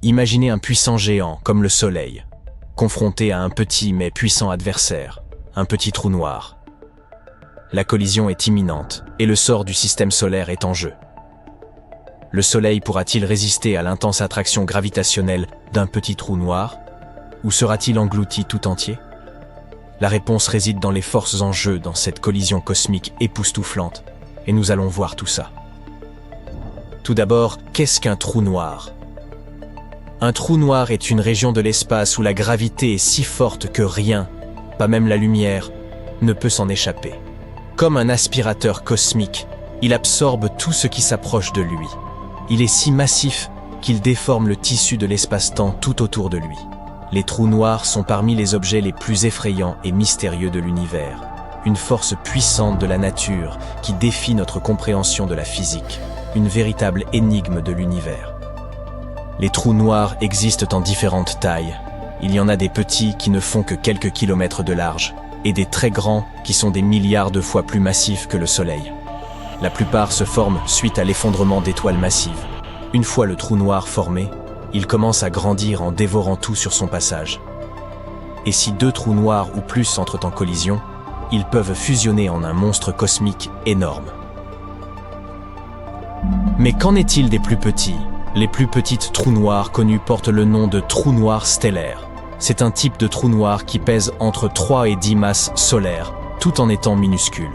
Imaginez un puissant géant comme le Soleil, confronté à un petit mais puissant adversaire, un petit trou noir. La collision est imminente et le sort du système solaire est en jeu. Le Soleil pourra-t-il résister à l'intense attraction gravitationnelle d'un petit trou noir, ou sera-t-il englouti tout entier? La réponse réside dans les forces en jeu dans cette collision cosmique époustouflante, et nous allons voir tout ça. Tout d'abord, qu'est-ce qu'un trou noir? Un trou noir est une région de l'espace où la gravité est si forte que rien, pas même la lumière, ne peut s'en échapper. Comme un aspirateur cosmique, il absorbe tout ce qui s'approche de lui. Il est si massif qu'il déforme le tissu de l'espace-temps tout autour de lui. Les trous noirs sont parmi les objets les plus effrayants et mystérieux de l'univers. Une force puissante de la nature qui défie notre compréhension de la physique. Une véritable énigme de l'univers. Les trous noirs existent en différentes tailles. Il y en a des petits qui ne font que quelques kilomètres de large, et des très grands qui sont des milliards de fois plus massifs que le Soleil. La plupart se forment suite à l'effondrement d'étoiles massives. Une fois le trou noir formé, il commence à grandir en dévorant tout sur son passage. Et si deux trous noirs ou plus entrent en collision, ils peuvent fusionner en un monstre cosmique énorme. Mais qu'en est-il des plus petits? Les plus petites trous noirs connus portent le nom de trous noirs stellaires. C'est un type de trou noir qui pèse entre 3 et 10 masses solaires, tout en étant minuscule.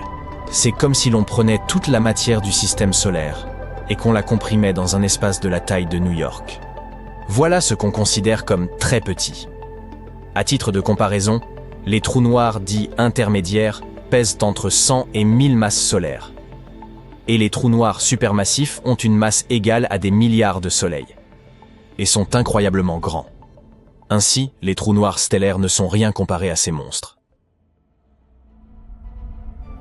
C'est comme si l'on prenait toute la matière du système solaire et qu'on la comprimait dans un espace de la taille de New York. Voilà ce qu'on considère comme très petit. À titre de comparaison, les trous noirs dits intermédiaires pèsent entre 100 et 1000 masses solaires. Et les trous noirs supermassifs ont une masse égale à des milliards de soleils, et sont incroyablement grands. Ainsi, les trous noirs stellaires ne sont rien comparés à ces monstres.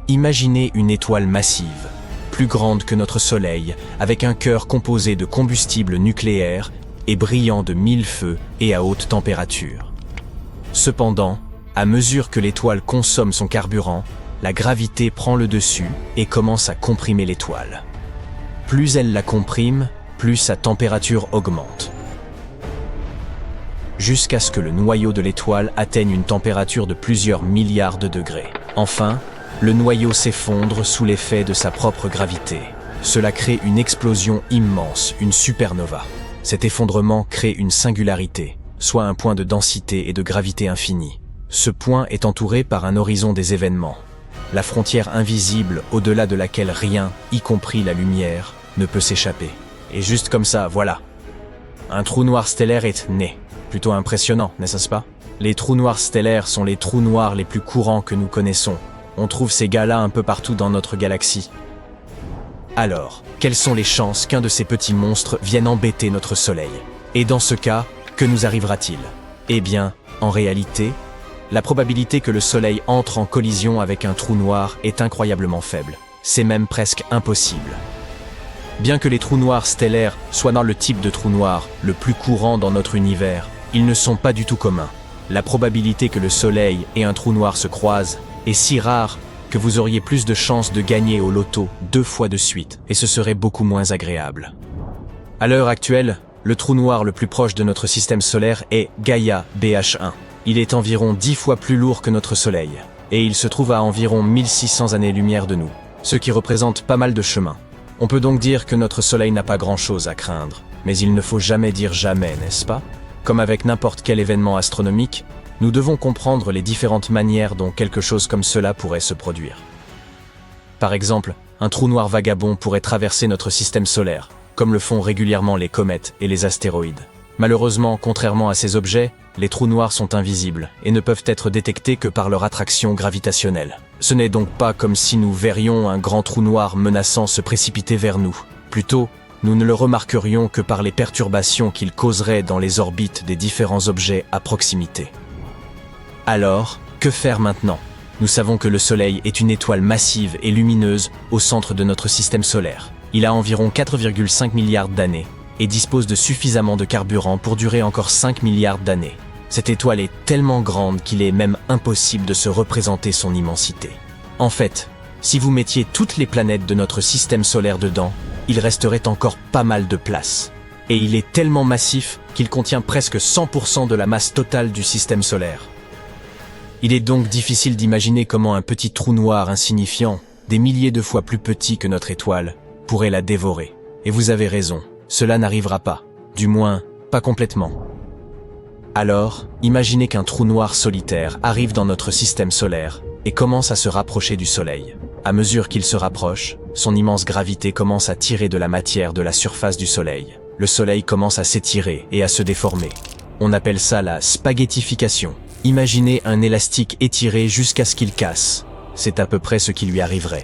Imaginez une étoile massive, plus grande que notre Soleil, avec un cœur composé de combustible nucléaire et brillant de 1000 feux et à haute température. Cependant, à mesure que l'étoile consomme son carburant, la gravité prend le dessus et commence à comprimer l'étoile. Plus elle la comprime, plus sa température augmente. Jusqu'à ce que le noyau de l'étoile atteigne une température de plusieurs milliards de degrés. Enfin, le noyau s'effondre sous l'effet de sa propre gravité. Cela crée une explosion immense, une supernova. Cet effondrement crée une singularité, soit un point de densité et de gravité infinie. Ce point est entouré par un horizon des événements. La frontière invisible au-delà de laquelle rien, y compris la lumière, ne peut s'échapper. Et juste comme ça, voilà. Un trou noir stellaire est né. Plutôt impressionnant, n'est-ce pas? Les trous noirs stellaires sont les trous noirs les plus courants que nous connaissons. On trouve ces gars-là un peu partout dans notre galaxie. Alors, quelles sont les chances qu'un de ces petits monstres vienne embêter notre Soleil? Et dans ce cas, que nous arrivera-t-il? Eh bien, en réalité, la probabilité que le Soleil entre en collision avec un trou noir est incroyablement faible. C'est même presque impossible. Bien que les trous noirs stellaires soient dans le type de trou noir le plus courant dans notre univers, ils ne sont pas du tout communs. La probabilité que le Soleil et un trou noir se croisent est si rare que vous auriez plus de chances de gagner au loto 2 fois de suite, et ce serait beaucoup moins agréable. À l'heure actuelle, le trou noir le plus proche de notre système solaire est Gaïa BH1. Il est environ 10 fois plus lourd que notre Soleil, et il se trouve à environ 1600 années-lumière de nous, ce qui représente pas mal de chemin. On peut donc dire que notre Soleil n'a pas grand-chose à craindre, mais il ne faut jamais dire jamais, n'est-ce pas? Comme avec n'importe quel événement astronomique, nous devons comprendre les différentes manières dont quelque chose comme cela pourrait se produire. Par exemple, un trou noir vagabond pourrait traverser notre système solaire, comme le font régulièrement les comètes et les astéroïdes. Malheureusement, contrairement à ces objets, les trous noirs sont invisibles et ne peuvent être détectés que par leur attraction gravitationnelle. Ce n'est donc pas comme si nous verrions un grand trou noir menaçant se précipiter vers nous. Plutôt, nous ne le remarquerions que par les perturbations qu'il causerait dans les orbites des différents objets à proximité. Alors, que faire maintenant? Nous savons que le Soleil est une étoile massive et lumineuse au centre de notre système solaire. Il a environ 4,5 milliards d'années et dispose de suffisamment de carburant pour durer encore 5 milliards d'années. Cette étoile est tellement grande qu'il est même impossible de se représenter son immensité. En fait, si vous mettiez toutes les planètes de notre système solaire dedans, il resterait encore pas mal de place. Et il est tellement massif qu'il contient presque 100% de la masse totale du système solaire. Il est donc difficile d'imaginer comment un petit trou noir insignifiant, des milliers de fois plus petit que notre étoile, pourrait la dévorer. Et vous avez raison, cela n'arrivera pas. Du moins, pas complètement. Alors, imaginez qu'un trou noir solitaire arrive dans notre système solaire et commence à se rapprocher du Soleil. À mesure qu'il se rapproche, son immense gravité commence à tirer de la matière de la surface du Soleil. Le Soleil commence à s'étirer et à se déformer. On appelle ça la spaghettification. Imaginez un élastique étiré jusqu'à ce qu'il casse. C'est à peu près ce qui lui arriverait.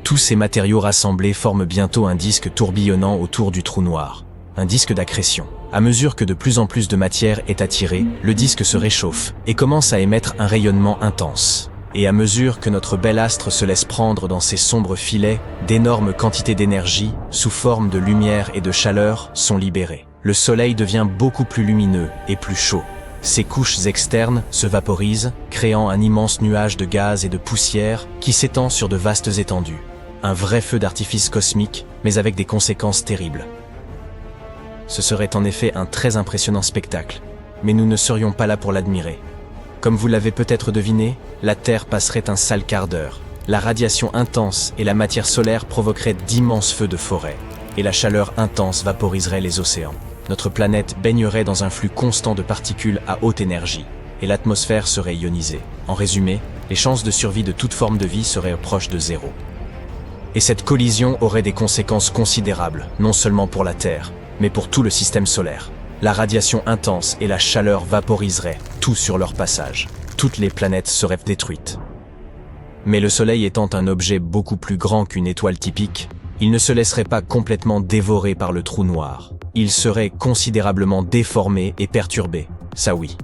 Tous ces matériaux rassemblés forment bientôt un disque tourbillonnant autour du trou noir. Un disque d'accrétion. À mesure que de plus en plus de matière est attirée, le disque se réchauffe et commence à émettre un rayonnement intense. Et à mesure que notre bel astre se laisse prendre dans ses sombres filets, d'énormes quantités d'énergie, sous forme de lumière et de chaleur, sont libérées. Le Soleil devient beaucoup plus lumineux et plus chaud. Ses couches externes se vaporisent, créant un immense nuage de gaz et de poussière qui s'étend sur de vastes étendues. Un vrai feu d'artifice cosmique, mais avec des conséquences terribles. Ce serait en effet un très impressionnant spectacle, mais nous ne serions pas là pour l'admirer. Comme vous l'avez peut-être deviné, la Terre passerait un sale quart d'heure. La radiation intense et la matière solaire provoqueraient d'immenses feux de forêt, et la chaleur intense vaporiserait les océans. Notre planète baignerait dans un flux constant de particules à haute énergie, et l'atmosphère serait ionisée. En résumé, les chances de survie de toute forme de vie seraient proches de zéro. Et cette collision aurait des conséquences considérables, non seulement pour la Terre, mais pour tout le système solaire. La radiation intense et la chaleur vaporiseraient tout sur leur passage. Toutes les planètes seraient détruites. Mais le Soleil étant un objet beaucoup plus grand qu'une étoile typique, il ne se laisserait pas complètement dévorer par le trou noir. Il serait considérablement déformé et perturbé, ça oui.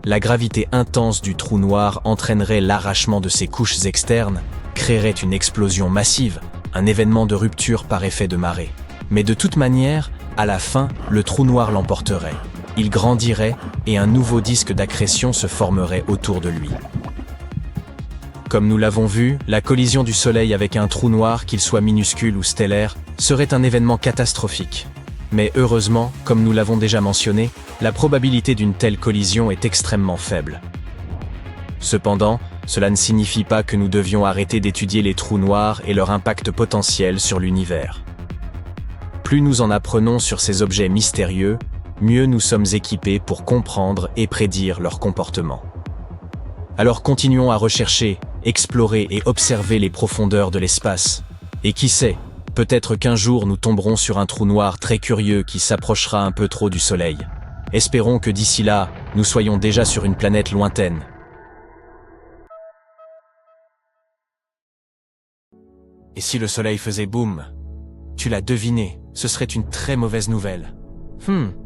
La gravité intense du trou noir entraînerait l'arrachement de ses couches externes, créerait une explosion massive, un événement de rupture par effet de marée. Mais de toute manière, à la fin, le trou noir l'emporterait. Il grandirait et un nouveau disque d'accrétion se formerait autour de lui. Comme nous l'avons vu, la collision du Soleil avec un trou noir, qu'il soit minuscule ou stellaire, serait un événement catastrophique. Mais heureusement, comme nous l'avons déjà mentionné, la probabilité d'une telle collision est extrêmement faible. Cependant, cela ne signifie pas que nous devions arrêter d'étudier les trous noirs et leur impact potentiel sur l'univers. Plus nous en apprenons sur ces objets mystérieux, mieux nous sommes équipés pour comprendre et prédire leur comportement. Alors continuons à rechercher, explorer et observer les profondeurs de l'espace. Et qui sait, peut-être qu'un jour nous tomberons sur un trou noir très curieux qui s'approchera un peu trop du Soleil. Espérons que d'ici là, nous soyons déjà sur une planète lointaine. Et si le Soleil faisait boum? Tu l'as deviné, ce serait une très mauvaise nouvelle.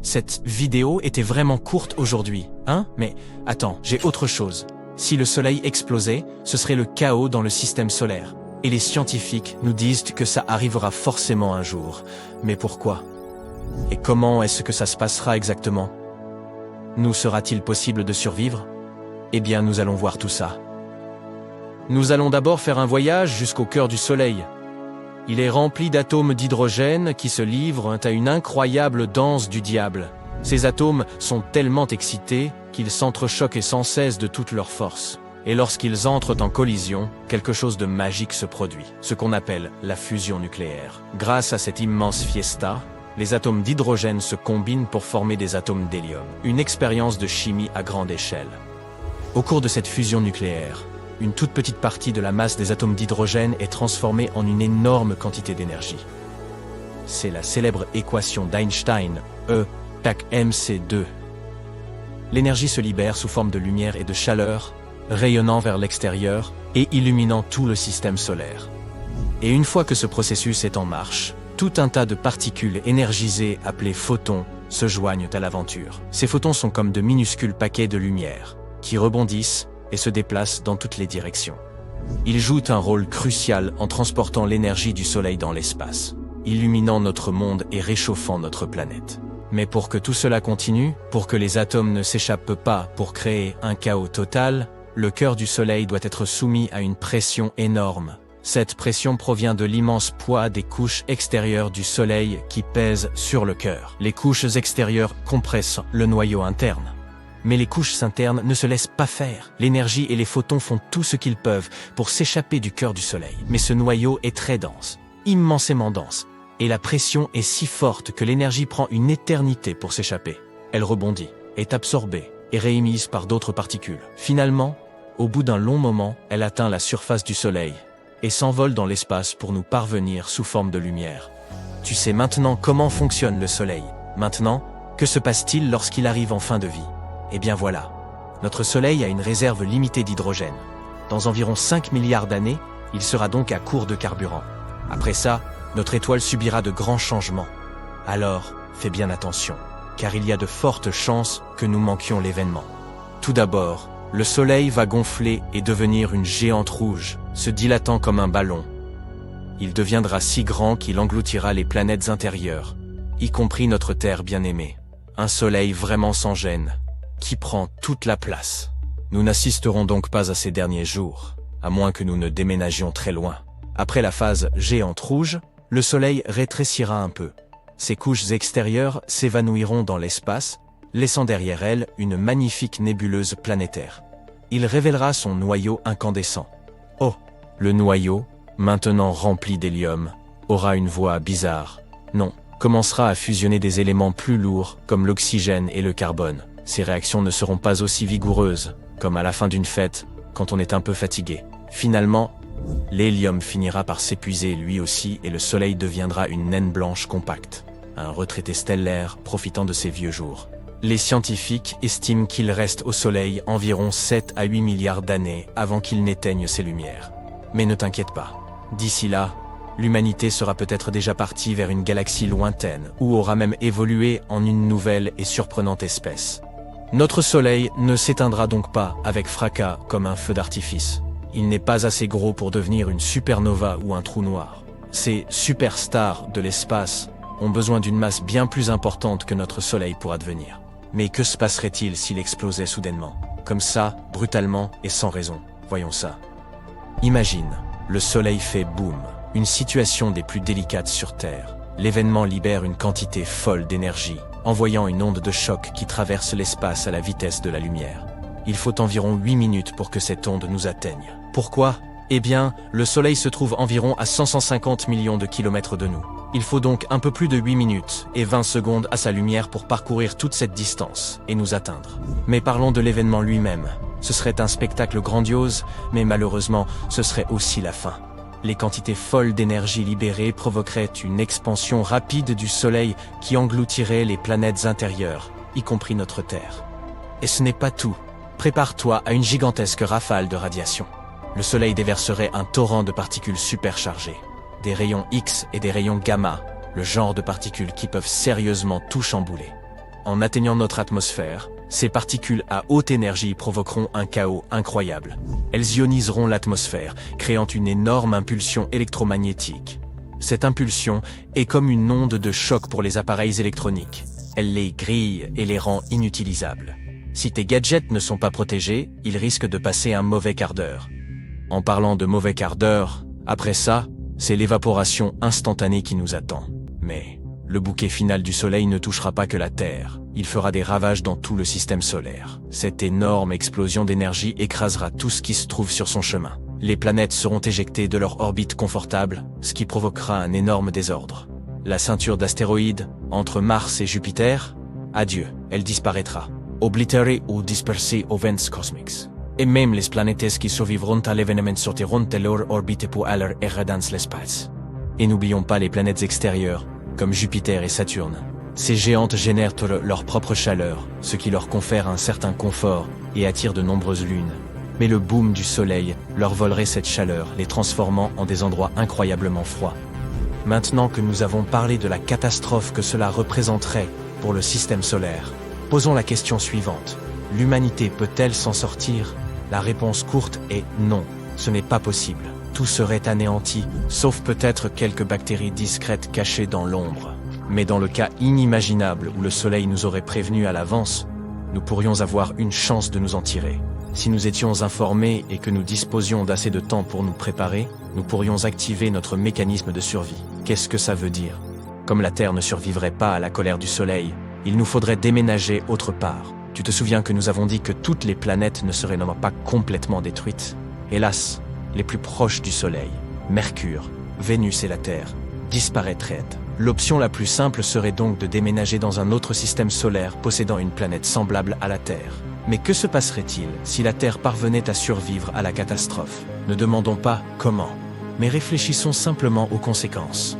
Cette vidéo était vraiment courte aujourd'hui, hein? Mais attends, j'ai autre chose. Si le Soleil explosait, ce serait le chaos dans le système solaire. Et les scientifiques nous disent que ça arrivera forcément un jour. Mais pourquoi? Et comment est-ce que ça se passera exactement? Nous sera-t-il possible de survivre? Eh bien, nous allons voir tout ça. Nous allons d'abord faire un voyage jusqu'au cœur du Soleil. Il est rempli d'atomes d'hydrogène qui se livrent à une incroyable danse du diable. Ces atomes sont tellement excités qu'ils s'entrechoquent sans cesse de toute leur force. Et lorsqu'ils entrent en collision, quelque chose de magique se produit, ce qu'on appelle la fusion nucléaire. Grâce à cette immense fiesta, les atomes d'hydrogène se combinent pour former des atomes d'hélium. Une expérience de chimie à grande échelle. Au cours de cette fusion nucléaire, une toute petite partie de la masse des atomes d'hydrogène est transformée en une énorme quantité d'énergie. C'est la célèbre équation d'Einstein, E = mc2. L'énergie se libère sous forme de lumière et de chaleur, rayonnant vers l'extérieur et illuminant tout le système solaire. Et une fois que ce processus est en marche, tout un tas de particules énergisées appelées photons se joignent à l'aventure. Ces photons sont comme de minuscules paquets de lumière, qui rebondissent et se déplacent dans toutes les directions. Ils jouent un rôle crucial en transportant l'énergie du Soleil dans l'espace, illuminant notre monde et réchauffant notre planète. Mais pour que tout cela continue, pour que les atomes ne s'échappent pas pour créer un chaos total, le cœur du Soleil doit être soumis à une pression énorme, Cette pression provient de l'immense poids des couches extérieures du Soleil qui pèsent sur le cœur. Les couches extérieures compressent le noyau interne. Mais les couches internes ne se laissent pas faire. L'énergie et les photons font tout ce qu'ils peuvent pour s'échapper du cœur du Soleil. Mais ce noyau est très dense, immensément dense, et la pression est si forte que l'énergie prend une éternité pour s'échapper. Elle rebondit, est absorbée et réémise par d'autres particules. Finalement, au bout d'un long moment, elle atteint la surface du Soleil et s'envole dans l'espace pour nous parvenir sous forme de lumière. Tu sais maintenant comment fonctionne le Soleil. Maintenant, que se passe-t-il lorsqu'il arrive en fin de vie? Eh bien voilà, notre Soleil a une réserve limitée d'hydrogène. Dans environ 5 milliards d'années, il sera donc à court de carburant. Après ça, notre étoile subira de grands changements. Alors, fais bien attention, car il y a de fortes chances que nous manquions l'événement. Tout d'abord, le Soleil va gonfler et devenir une géante rouge, se dilatant comme un ballon. Il deviendra si grand qu'il engloutira les planètes intérieures, y compris notre Terre bien-aimée. Un Soleil vraiment sans gêne, qui prend toute la place. Nous n'assisterons donc pas à ces derniers jours, à moins que nous ne déménagions très loin. Après la phase géante rouge, le Soleil rétrécira un peu. Ses couches extérieures s'évanouiront dans l'espace, laissant derrière elles une magnifique nébuleuse planétaire. Il révélera son noyau incandescent. Oh, le noyau, maintenant rempli d'hélium, aura une voix bizarre. Non, commencera à fusionner des éléments plus lourds comme l'oxygène et le carbone. Ces réactions ne seront pas aussi vigoureuses, comme à la fin d'une fête, quand on est un peu fatigué. Finalement, l'hélium finira par s'épuiser lui aussi et le Soleil deviendra une naine blanche compacte, un retraité stellaire profitant de ses vieux jours. Les scientifiques estiment qu'il reste au Soleil environ 7 à 8 milliards d'années avant qu'il n'éteigne ses lumières. Mais ne t'inquiète pas, d'ici là, l'humanité sera peut-être déjà partie vers une galaxie lointaine ou aura même évolué en une nouvelle et surprenante espèce. Notre Soleil ne s'éteindra donc pas avec fracas comme un feu d'artifice. Il n'est pas assez gros pour devenir une supernova ou un trou noir. Ces superstars de l'espace ont besoin d'une masse bien plus importante que notre Soleil pour advenir. Mais que se passerait-il s'il explosait soudainement? Comme ça, brutalement et sans raison. Voyons ça. Imagine, le Soleil fait boum. Une situation des plus délicates sur Terre. L'événement libère une quantité folle d'énergie, envoyant une onde de choc qui traverse l'espace à la vitesse de la lumière. Il faut environ 8 minutes pour que cette onde nous atteigne. Pourquoi? Eh bien, le Soleil se trouve environ à 150 millions de kilomètres de nous. Il faut donc un peu plus de 8 minutes et 20 secondes à sa lumière pour parcourir toute cette distance et nous atteindre. Mais parlons de l'événement lui-même. Ce serait un spectacle grandiose, mais malheureusement, ce serait aussi la fin. Les quantités folles d'énergie libérées provoqueraient une expansion rapide du Soleil qui engloutirait les planètes intérieures, y compris notre Terre. Et ce n'est pas tout. Prépare-toi à une gigantesque rafale de radiation. Le Soleil déverserait un torrent de particules superchargées. Des rayons X et des rayons gamma, le genre de particules qui peuvent sérieusement tout chambouler. En atteignant notre atmosphère, ces particules à haute énergie provoqueront un chaos incroyable. Elles ioniseront l'atmosphère, créant une énorme impulsion électromagnétique. Cette impulsion est comme une onde de choc pour les appareils électroniques. Elle les grille et les rend inutilisables. Si tes gadgets ne sont pas protégés, ils risquent de passer un mauvais quart d'heure. En parlant de mauvais quart d'heure, après ça, c'est l'évaporation instantanée qui nous attend. Mais le bouquet final du Soleil ne touchera pas que la Terre. Il fera des ravages dans tout le système solaire. Cette énorme explosion d'énergie écrasera tout ce qui se trouve sur son chemin. Les planètes seront éjectées de leur orbite confortable, ce qui provoquera un énorme désordre. La ceinture d'astéroïdes, entre Mars et Jupiter, adieu, elle disparaîtra. Oblitérée ou dispersée aux vents cosmiques. Et même les planètes qui survivront à l'événement sortiront de leur orbite pour aller errer dans l'espace. Et n'oublions pas les planètes extérieures, comme Jupiter et Saturne. Ces géantes génèrent leur propre chaleur, ce qui leur confère un certain confort et attire de nombreuses lunes. Mais le boom du Soleil leur volerait cette chaleur, les transformant en des endroits incroyablement froids. Maintenant que nous avons parlé de la catastrophe que cela représenterait pour le système solaire, posons la question suivante. L'humanité peut-elle s'en sortir? La réponse courte est non, ce n'est pas possible. Tout serait anéanti, sauf peut-être quelques bactéries discrètes cachées dans l'ombre. Mais dans le cas inimaginable où le Soleil nous aurait prévenu à l'avance, nous pourrions avoir une chance de nous en tirer. Si nous étions informés et que nous disposions d'assez de temps pour nous préparer, nous pourrions activer notre mécanisme de survie. Qu'est-ce que ça veut dire? Comme la Terre ne survivrait pas à la colère du Soleil, il nous faudrait déménager autre part. Tu te souviens que nous avons dit que toutes les planètes ne seraient non pas complètement détruites? Hélas, les plus proches du Soleil, Mercure, Vénus et la Terre, disparaîtraient. L'option la plus simple serait donc de déménager dans un autre système solaire possédant une planète semblable à la Terre. Mais que se passerait-il si la Terre parvenait à survivre à la catastrophe? Ne demandons pas comment, mais réfléchissons simplement aux conséquences.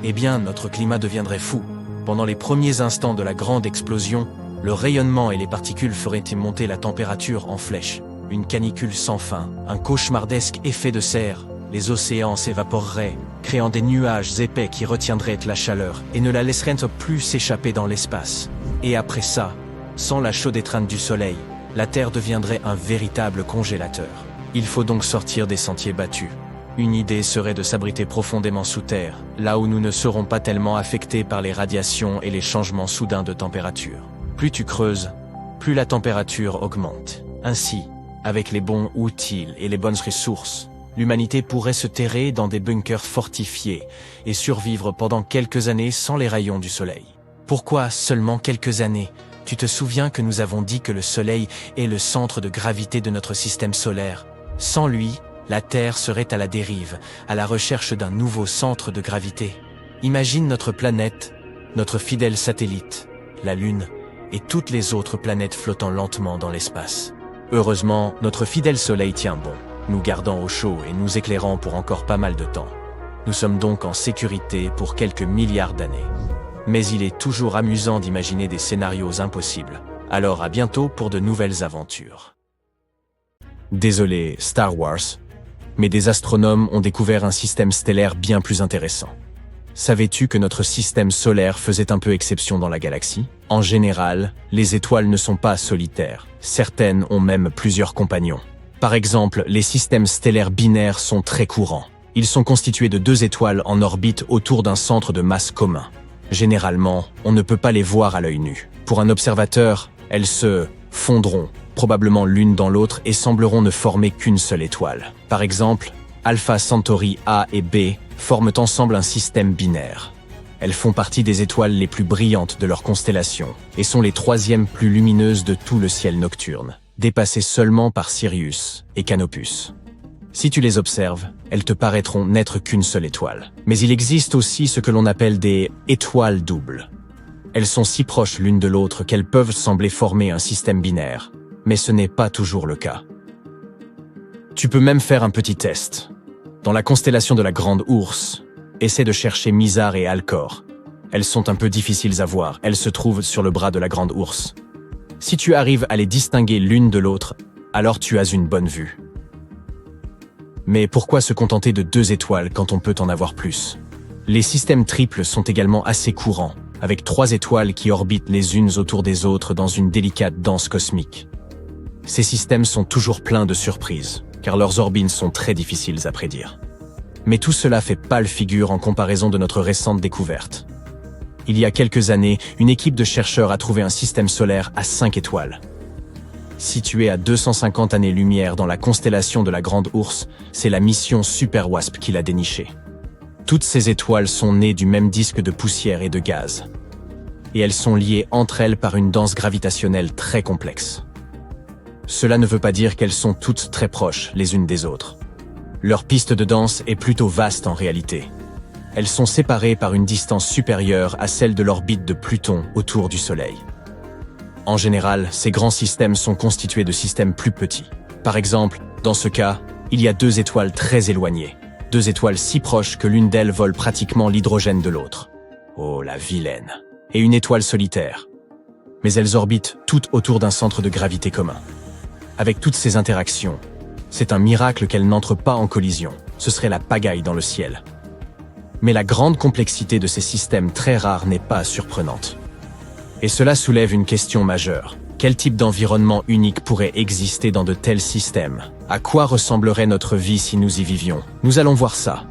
Eh bien, notre climat deviendrait fou. Pendant les premiers instants de la grande explosion, le rayonnement et les particules feraient monter la température en flèche. Une canicule sans fin, un cauchemardesque effet de serre. Les océans s'évaporeraient, créant des nuages épais qui retiendraient la chaleur et ne la laisseraient plus s'échapper dans l'espace. Et après ça, sans la chaude étreinte du Soleil, la Terre deviendrait un véritable congélateur. Il faut donc sortir des sentiers battus. Une idée serait de s'abriter profondément sous terre, là où nous ne serons pas tellement affectés par les radiations et les changements soudains de température. Plus tu creuses, plus la température augmente. Ainsi, avec les bons outils et les bonnes ressources, l'humanité pourrait se terrer dans des bunkers fortifiés et survivre pendant quelques années sans les rayons du Soleil. Pourquoi seulement quelques années? Tu te souviens que nous avons dit que le Soleil est le centre de gravité de notre système solaire. Sans lui, la Terre serait à la dérive, à la recherche d'un nouveau centre de gravité. Imagine notre planète, notre fidèle satellite, la Lune, et toutes les autres planètes flottant lentement dans l'espace. Heureusement, notre fidèle Soleil tient bon, nous gardant au chaud et nous éclairant pour encore pas mal de temps. Nous sommes donc en sécurité pour quelques milliards d'années. Mais il est toujours amusant d'imaginer des scénarios impossibles. Alors à bientôt pour de nouvelles aventures. Désolé, Star Wars, mais des astronomes ont découvert un système stellaire bien plus intéressant. Savais-tu que notre système solaire faisait un peu exception dans la galaxie? En général, les étoiles ne sont pas solitaires. Certaines ont même plusieurs compagnons. Par exemple, les systèmes stellaires binaires sont très courants. Ils sont constitués de deux étoiles en orbite autour d'un centre de masse commun. Généralement, on ne peut pas les voir à l'œil nu. Pour un observateur, elles se fondront, probablement l'une dans l'autre, et sembleront ne former qu'une seule étoile. Par exemple, Alpha Centauri A et B forment ensemble un système binaire. Elles font partie des étoiles les plus brillantes de leur constellation et sont les troisièmes plus lumineuses de tout le ciel nocturne, dépassées seulement par Sirius et Canopus. Si tu les observes, elles te paraîtront n'être qu'une seule étoile. Mais il existe aussi ce que l'on appelle des étoiles doubles. Elles sont si proches l'une de l'autre qu'elles peuvent sembler former un système binaire, mais ce n'est pas toujours le cas. Tu peux même faire un petit test. Dans la constellation de la Grande Ourse, essaie de chercher Mizar et Alcor. Elles sont un peu difficiles à voir, elles se trouvent sur le bras de la Grande Ourse. Si tu arrives à les distinguer l'une de l'autre, alors tu as une bonne vue. Mais pourquoi se contenter de deux étoiles quand on peut en avoir plus? Les systèmes triples sont également assez courants, avec 3 étoiles qui orbitent les unes autour des autres dans une délicate danse cosmique. Ces systèmes sont toujours pleins de surprises, car leurs orbites sont très difficiles à prédire. Mais tout cela fait pâle figure en comparaison de notre récente découverte. Il y a quelques années, une équipe de chercheurs a trouvé un système solaire à 5 étoiles. Situé à 250 années-lumière dans la constellation de la Grande Ourse, c'est la mission Super WASP qui l'a déniché. Toutes ces étoiles sont nées du même disque de poussière et de gaz. Et elles sont liées entre elles par une danse gravitationnelle très complexe. Cela ne veut pas dire qu'elles sont toutes très proches les unes des autres. Leur piste de danse est plutôt vaste en réalité. Elles sont séparées par une distance supérieure à celle de l'orbite de Pluton autour du Soleil. En général, ces grands systèmes sont constitués de systèmes plus petits. Par exemple, dans ce cas, il y a 2 étoiles très éloignées. 2 étoiles si proches que l'une d'elles vole pratiquement l'hydrogène de l'autre. Oh, la vilaine. Et une étoile solitaire. Mais elles orbitent toutes autour d'un centre de gravité commun. Avec toutes ces interactions, c'est un miracle qu'elles n'entrent pas en collision. Ce serait la pagaille dans le ciel. Mais la grande complexité de ces systèmes très rares n'est pas surprenante. Et cela soulève une question majeure. Quel type d'environnement unique pourrait exister dans de tels systèmes? À quoi ressemblerait notre vie si nous y vivions? Nous allons voir ça.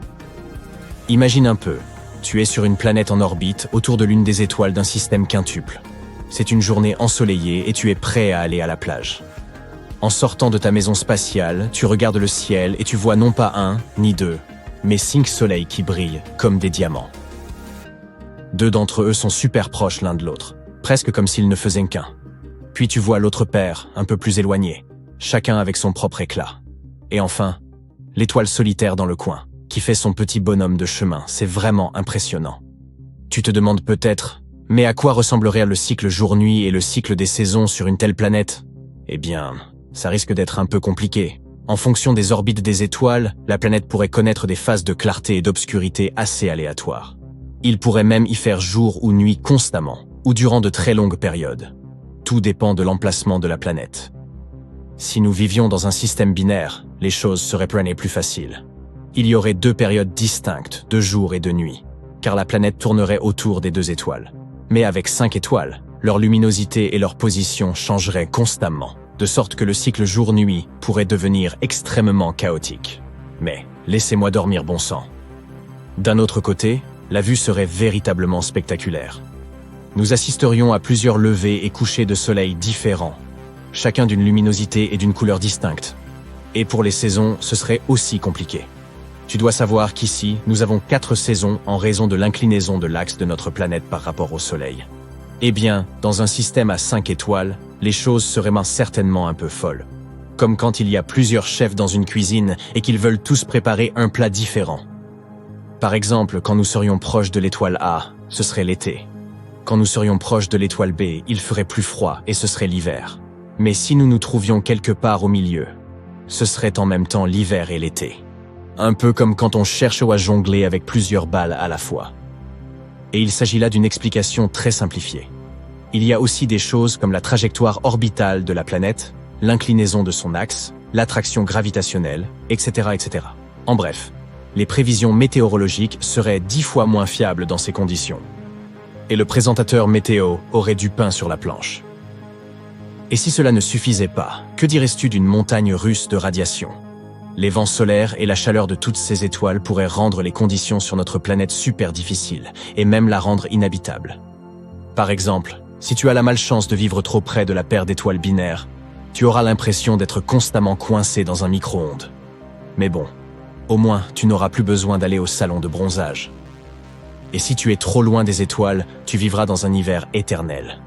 Imagine un peu, tu es sur une planète en orbite autour de l'une des étoiles d'un système quintuple. C'est une journée ensoleillée et tu es prêt à aller à la plage. En sortant de ta maison spatiale, tu regardes le ciel et tu vois non pas un, ni deux, mais 5 soleils qui brillent comme des diamants. 2 d'entre eux sont super proches l'un de l'autre, presque comme s'ils ne faisaient qu'un. Puis tu vois l'autre paire, un peu plus éloigné, chacun avec son propre éclat. Et enfin, l'étoile solitaire dans le coin, qui fait son petit bonhomme de chemin, c'est vraiment impressionnant. Tu te demandes peut-être, mais à quoi ressemblerait le cycle jour-nuit et le cycle des saisons sur une telle planète? Eh bien, ça risque d'être un peu compliqué. En fonction des orbites des étoiles, la planète pourrait connaître des phases de clarté et d'obscurité assez aléatoires. Il pourrait même y faire jour ou nuit constamment, ou durant de très longues périodes. Tout dépend de l'emplacement de la planète. Si nous vivions dans un système binaire, les choses seraient plus faciles. Il y aurait 2 périodes distinctes, de jour et de nuit, car la planète tournerait autour des 2 étoiles. Mais avec 5 étoiles, leur luminosité et leur position changeraient constamment, de sorte que le cycle jour-nuit pourrait devenir extrêmement chaotique. Mais laissez-moi dormir bon sang. D'un autre côté, la vue serait véritablement spectaculaire. Nous assisterions à plusieurs levées et couchers de soleil différents, chacun d'une luminosité et d'une couleur distinctes. Et pour les saisons, ce serait aussi compliqué. Tu dois savoir qu'ici, nous avons 4 saisons en raison de l'inclinaison de l'axe de notre planète par rapport au Soleil. Eh bien, dans un système à 5 étoiles, les choses seraient certainement un peu folles. Comme quand il y a plusieurs chefs dans une cuisine et qu'ils veulent tous préparer un plat différent. Par exemple, quand nous serions proches de l'étoile A, ce serait l'été. Quand nous serions proches de l'étoile B, il ferait plus froid et ce serait l'hiver. Mais si nous nous trouvions quelque part au milieu, ce serait en même temps l'hiver et l'été. Un peu comme quand on cherche à jongler avec plusieurs balles à la fois. Et il s'agit là d'une explication très simplifiée. Il y a aussi des choses comme la trajectoire orbitale de la planète, l'inclinaison de son axe, l'attraction gravitationnelle, etc., etc. En bref, les prévisions météorologiques seraient 10 fois moins fiables dans ces conditions. Et le présentateur météo aurait du pain sur la planche. Et si cela ne suffisait pas, que dirais-tu d'une montagne russe de radiation? Les vents solaires et la chaleur de toutes ces étoiles pourraient rendre les conditions sur notre planète super difficiles, et même la rendre inhabitable. Par exemple, si tu as la malchance de vivre trop près de la paire d'étoiles binaires, tu auras l'impression d'être constamment coincé dans un micro-ondes. Mais bon, au moins tu n'auras plus besoin d'aller au salon de bronzage. Et si tu es trop loin des étoiles, tu vivras dans un hiver éternel.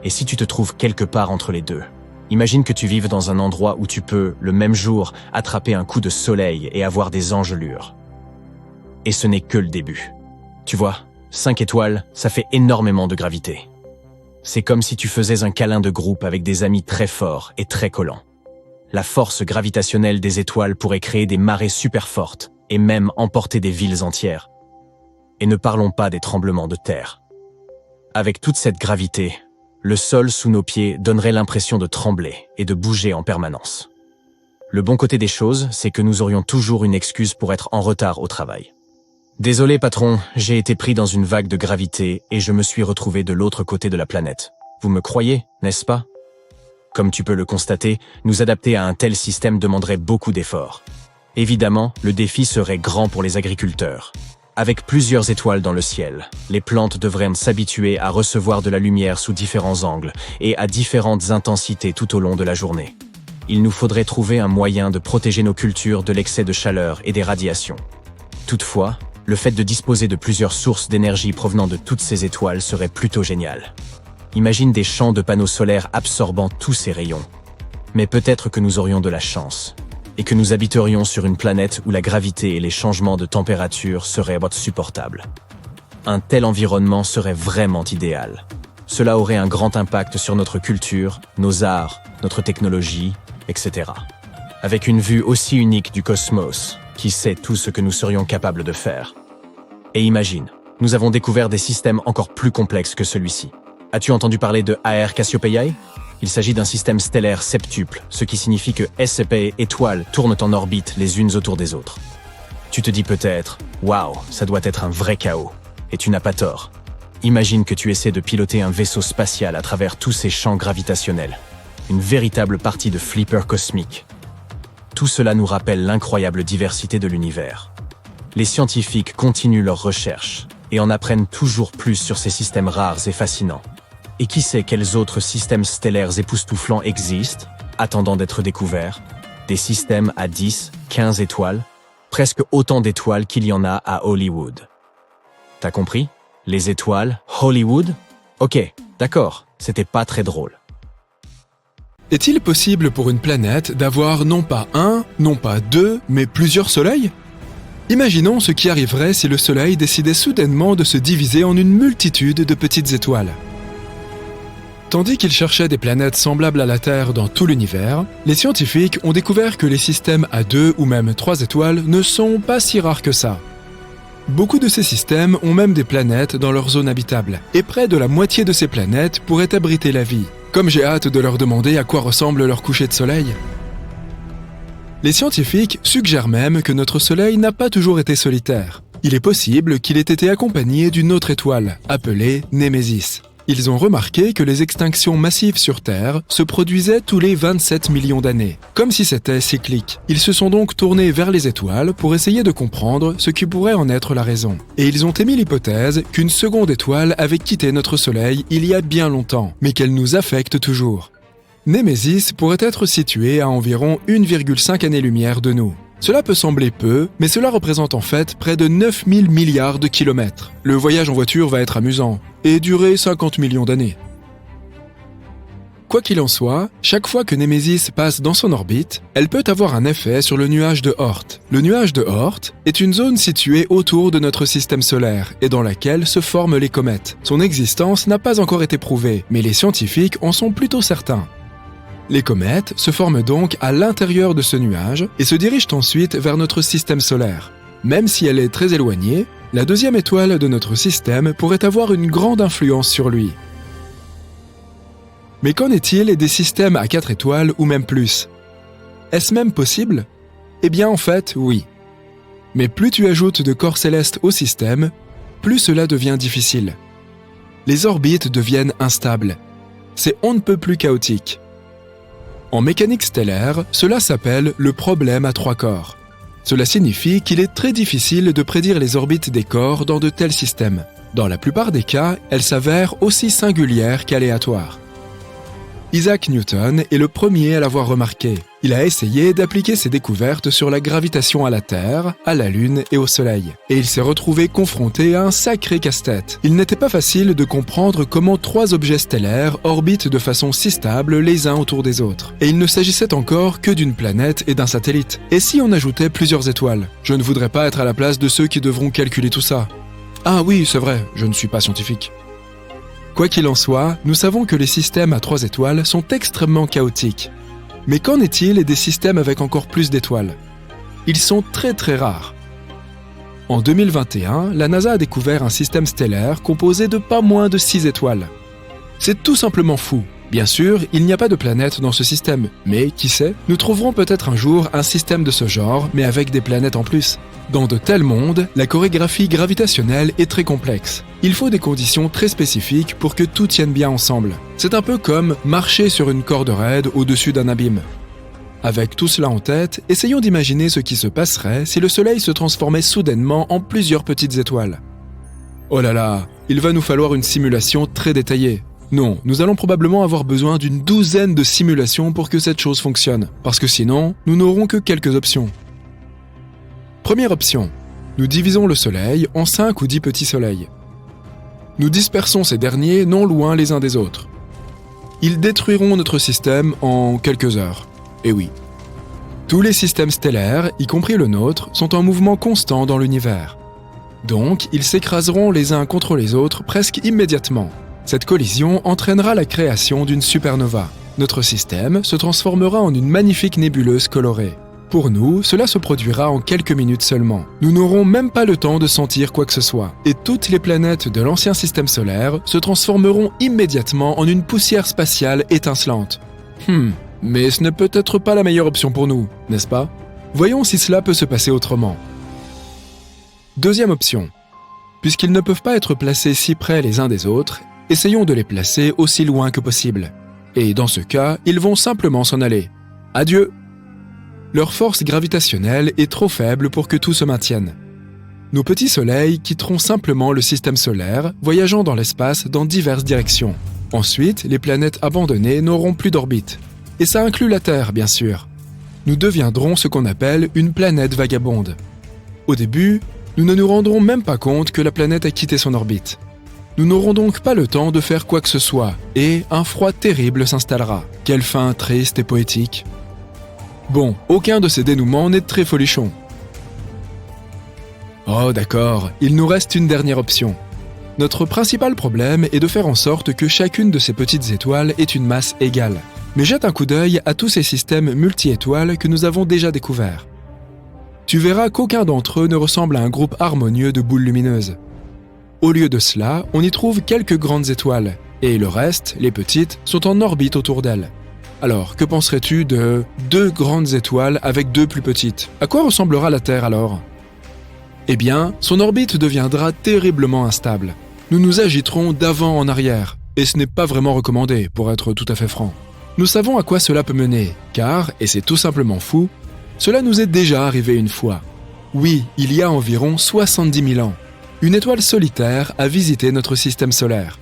Et si tu te trouves quelque part entre les deux, imagine que tu vives dans un endroit où tu peux, le même jour, attraper un coup de soleil et avoir des engelures. Et ce n'est que le début. Tu vois, 5 étoiles, ça fait énormément de gravité. C'est comme si tu faisais un câlin de groupe avec des amis très forts et très collants. La force gravitationnelle des étoiles pourrait créer des marées super fortes et même emporter des villes entières. Et ne parlons pas des tremblements de terre. Avec toute cette gravité, le sol sous nos pieds donnerait l'impression de trembler et de bouger en permanence. Le bon côté des choses, c'est que nous aurions toujours une excuse pour être en retard au travail. Désolé patron, j'ai été pris dans une vague de gravité et je me suis retrouvé de l'autre côté de la planète. Vous me croyez, n'est-ce pas? Comme tu peux le constater, nous adapter à un tel système demanderait beaucoup d'efforts. Évidemment, le défi serait grand pour les agriculteurs. Avec plusieurs étoiles dans le ciel, les plantes devraient s'habituer à recevoir de la lumière sous différents angles et à différentes intensités tout au long de la journée. Il nous faudrait trouver un moyen de protéger nos cultures de l'excès de chaleur et des radiations. Toutefois, le fait de disposer de plusieurs sources d'énergie provenant de toutes ces étoiles serait plutôt génial. Imagine des champs de panneaux solaires absorbant tous ces rayons. Mais peut-être que nous aurions de la chance, et que nous habiterions sur une planète où la gravité et les changements de température seraient supportables. Un tel environnement serait vraiment idéal. Cela aurait un grand impact sur notre culture, nos arts, notre technologie, etc. Avec une vue aussi unique du cosmos, qui sait tout ce que nous serions capables de faire. Et imagine, nous avons découvert des systèmes encore plus complexes que celui-ci. As-tu entendu parler de Aer Cassiopeiae? Il s'agit d'un système stellaire septuple, ce qui signifie que SCP étoiles tournent en orbite les unes autour des autres. Tu te dis peut-être, waouh, ça doit être un vrai chaos. Et tu n'as pas tort. Imagine que tu essaies de piloter un vaisseau spatial à travers tous ces champs gravitationnels. Une véritable partie de flipper cosmique. Tout cela nous rappelle l'incroyable diversité de l'univers. Les scientifiques continuent leurs recherches et en apprennent toujours plus sur ces systèmes rares et fascinants. Et qui sait quels autres systèmes stellaires époustouflants existent, attendant d'être découverts? Des systèmes à 10, 15 étoiles, presque autant d'étoiles qu'il y en a à Hollywood. T'as compris? Les étoiles, Hollywood? Ok, d'accord, c'était pas très drôle. Est-il possible pour une planète d'avoir non pas un, non pas deux, mais plusieurs soleils? Imaginons ce qui arriverait si le Soleil décidait soudainement de se diviser en une multitude de petites étoiles. Tandis qu'ils cherchaient des planètes semblables à la Terre dans tout l'univers, les scientifiques ont découvert que les systèmes à 2 ou même 3 étoiles ne sont pas si rares que ça. Beaucoup de ces systèmes ont même des planètes dans leur zone habitable, et près de la moitié de ces planètes pourraient abriter la vie. Comme j'ai hâte de leur demander à quoi ressemble leur coucher de soleil. Les scientifiques suggèrent même que notre Soleil n'a pas toujours été solitaire. Il est possible qu'il ait été accompagné d'une autre étoile, appelée Némésis. Ils ont remarqué que les extinctions massives sur Terre se produisaient tous les 27 millions d'années, comme si c'était cyclique. Ils se sont donc tournés vers les étoiles pour essayer de comprendre ce qui pourrait en être la raison. Et ils ont émis l'hypothèse qu'une seconde étoile avait quitté notre Soleil il y a bien longtemps, mais qu'elle nous affecte toujours. Némésis pourrait être situé à environ 1,5 année-lumière de nous. Cela peut sembler peu, mais cela représente en fait près de 9000 milliards de kilomètres. Le voyage en voiture va être amusant, et durer 50 millions d'années. Quoi qu'il en soit, chaque fois que Némésis passe dans son orbite, elle peut avoir un effet sur le nuage de Oort. Le nuage de Oort est une zone située autour de notre système solaire et dans laquelle se forment les comètes. Son existence n'a pas encore été prouvée, mais les scientifiques en sont plutôt certains. Les comètes se forment donc à l'intérieur de ce nuage et se dirigent ensuite vers notre système solaire. Même si elle est très éloignée, la deuxième étoile de notre système pourrait avoir une grande influence sur lui. Mais qu'en est-il des systèmes à 4 étoiles ou même plus? Est-ce même possible? Eh bien en fait, oui. Mais plus tu ajoutes de corps célestes au système, plus cela devient difficile. Les orbites deviennent instables. C'est on ne peut plus chaotique. En mécanique stellaire, cela s'appelle le problème à 3 corps. Cela signifie qu'il est très difficile de prédire les orbites des corps dans de tels systèmes. Dans la plupart des cas, elles s'avèrent aussi singulières qu'aléatoires. Isaac Newton est le premier à l'avoir remarqué. Il a essayé d'appliquer ses découvertes sur la gravitation à la Terre, à la Lune et au Soleil. Et il s'est retrouvé confronté à un sacré casse-tête. Il n'était pas facile de comprendre comment 3 objets stellaires orbitent de façon si stable les uns autour des autres. Et il ne s'agissait encore que d'une planète et d'un satellite. Et si on ajoutait plusieurs étoiles? Je ne voudrais pas être à la place de ceux qui devront calculer tout ça. Ah oui, c'est vrai, je ne suis pas scientifique. Quoi qu'il en soit, nous savons que les systèmes à 3 étoiles sont extrêmement chaotiques. Mais qu'en est-il des systèmes avec encore plus d'étoiles? Ils sont très très rares. En 2021, la NASA a découvert un système stellaire composé de pas moins de 6 étoiles. C'est tout simplement fou. Bien sûr, il n'y a pas de planète dans ce système, mais qui sait, nous trouverons peut-être un jour un système de ce genre, mais avec des planètes en plus. Dans de tels mondes, la chorégraphie gravitationnelle est très complexe. Il faut des conditions très spécifiques pour que tout tienne bien ensemble. C'est un peu comme marcher sur une corde raide au-dessus d'un abîme. Avec tout cela en tête, essayons d'imaginer ce qui se passerait si le Soleil se transformait soudainement en plusieurs petites étoiles. Oh là là, il va nous falloir une simulation très détaillée. Non, nous allons probablement avoir besoin d'une douzaine de simulations pour que cette chose fonctionne, parce que sinon, nous n'aurons que quelques options. Première option, nous divisons le Soleil en 5 ou 10 petits soleils. Nous dispersons ces derniers non loin les uns des autres. Ils détruiront notre système en quelques heures. Et oui. Tous les systèmes stellaires, y compris le nôtre, sont en mouvement constant dans l'univers. Donc, ils s'écraseront les uns contre les autres presque immédiatement. Cette collision entraînera la création d'une supernova. Notre système se transformera en une magnifique nébuleuse colorée. Pour nous, cela se produira en quelques minutes seulement. Nous n'aurons même pas le temps de sentir quoi que ce soit. Et toutes les planètes de l'ancien système solaire se transformeront immédiatement en une poussière spatiale étincelante. Mais ce n'est peut-être pas la meilleure option pour nous, n'est-ce pas? Voyons si cela peut se passer autrement. Deuxième option. Puisqu'ils ne peuvent pas être placés si près les uns des autres, essayons de les placer aussi loin que possible. Et dans ce cas, ils vont simplement s'en aller. Adieu! Leur force gravitationnelle est trop faible pour que tout se maintienne. Nos petits soleils quitteront simplement le système solaire, voyageant dans l'espace dans diverses directions. Ensuite, les planètes abandonnées n'auront plus d'orbite. Et ça inclut la Terre, bien sûr. Nous deviendrons ce qu'on appelle une planète vagabonde. Au début, nous ne nous rendrons même pas compte que la planète a quitté son orbite. Nous n'aurons donc pas le temps de faire quoi que ce soit, et un froid terrible s'installera. Quelle fin triste et poétique. Bon, aucun de ces dénouements n'est très folichon. Oh d'accord, il nous reste une dernière option. Notre principal problème est de faire en sorte que chacune de ces petites étoiles ait une masse égale. Mais jette un coup d'œil à tous ces systèmes multi-étoiles que nous avons déjà découverts. Tu verras qu'aucun d'entre eux ne ressemble à un groupe harmonieux de boules lumineuses. Au lieu de cela, on y trouve quelques grandes étoiles, et le reste, les petites, sont en orbite autour d'elles. Alors, que penserais-tu de 2 grandes étoiles avec 2 plus petites? À quoi ressemblera la Terre alors? Eh bien, son orbite deviendra terriblement instable. Nous nous agiterons d'avant en arrière, et ce n'est pas vraiment recommandé, pour être tout à fait franc. Nous savons à quoi cela peut mener, car, et c'est tout simplement fou, cela nous est déjà arrivé une fois. Oui, il y a environ 70 000 ans. Une étoile solitaire a visité notre système solaire.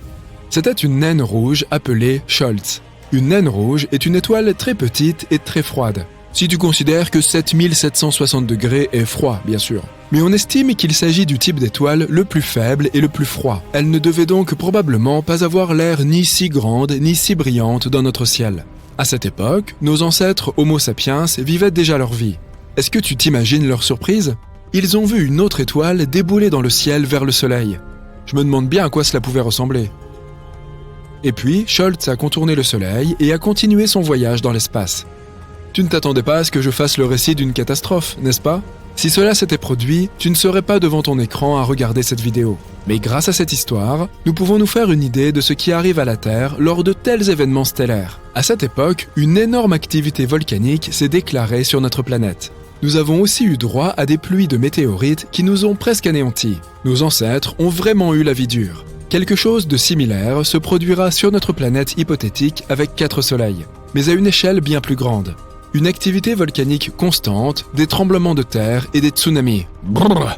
C'était une naine rouge appelée Scholz. Une naine rouge est une étoile très petite et très froide. Si tu considères que 7760 degrés est froid, bien sûr. Mais on estime qu'il s'agit du type d'étoile le plus faible et le plus froid. Elle ne devait donc probablement pas avoir l'air ni si grande ni si brillante dans notre ciel. À cette époque, nos ancêtres Homo sapiens vivaient déjà leur vie. Est-ce que tu t'imagines leur surprise? Ils ont vu une autre étoile débouler dans le ciel vers le soleil. Je me demande bien à quoi cela pouvait ressembler. Et puis, Scholz a contourné le soleil et a continué son voyage dans l'espace. Tu ne t'attendais pas à ce que je fasse le récit d'une catastrophe, n'est-ce pas? Si cela s'était produit, tu ne serais pas devant ton écran à regarder cette vidéo. Mais grâce à cette histoire, nous pouvons nous faire une idée de ce qui arrive à la Terre lors de tels événements stellaires. À cette époque, une énorme activité volcanique s'est déclarée sur notre planète. Nous avons aussi eu droit à des pluies de météorites qui nous ont presque anéantis. Nos ancêtres ont vraiment eu la vie dure. Quelque chose de similaire se produira sur notre planète hypothétique avec 4 soleils, mais à une échelle bien plus grande. Une activité volcanique constante, des tremblements de terre et des tsunamis. Brrr.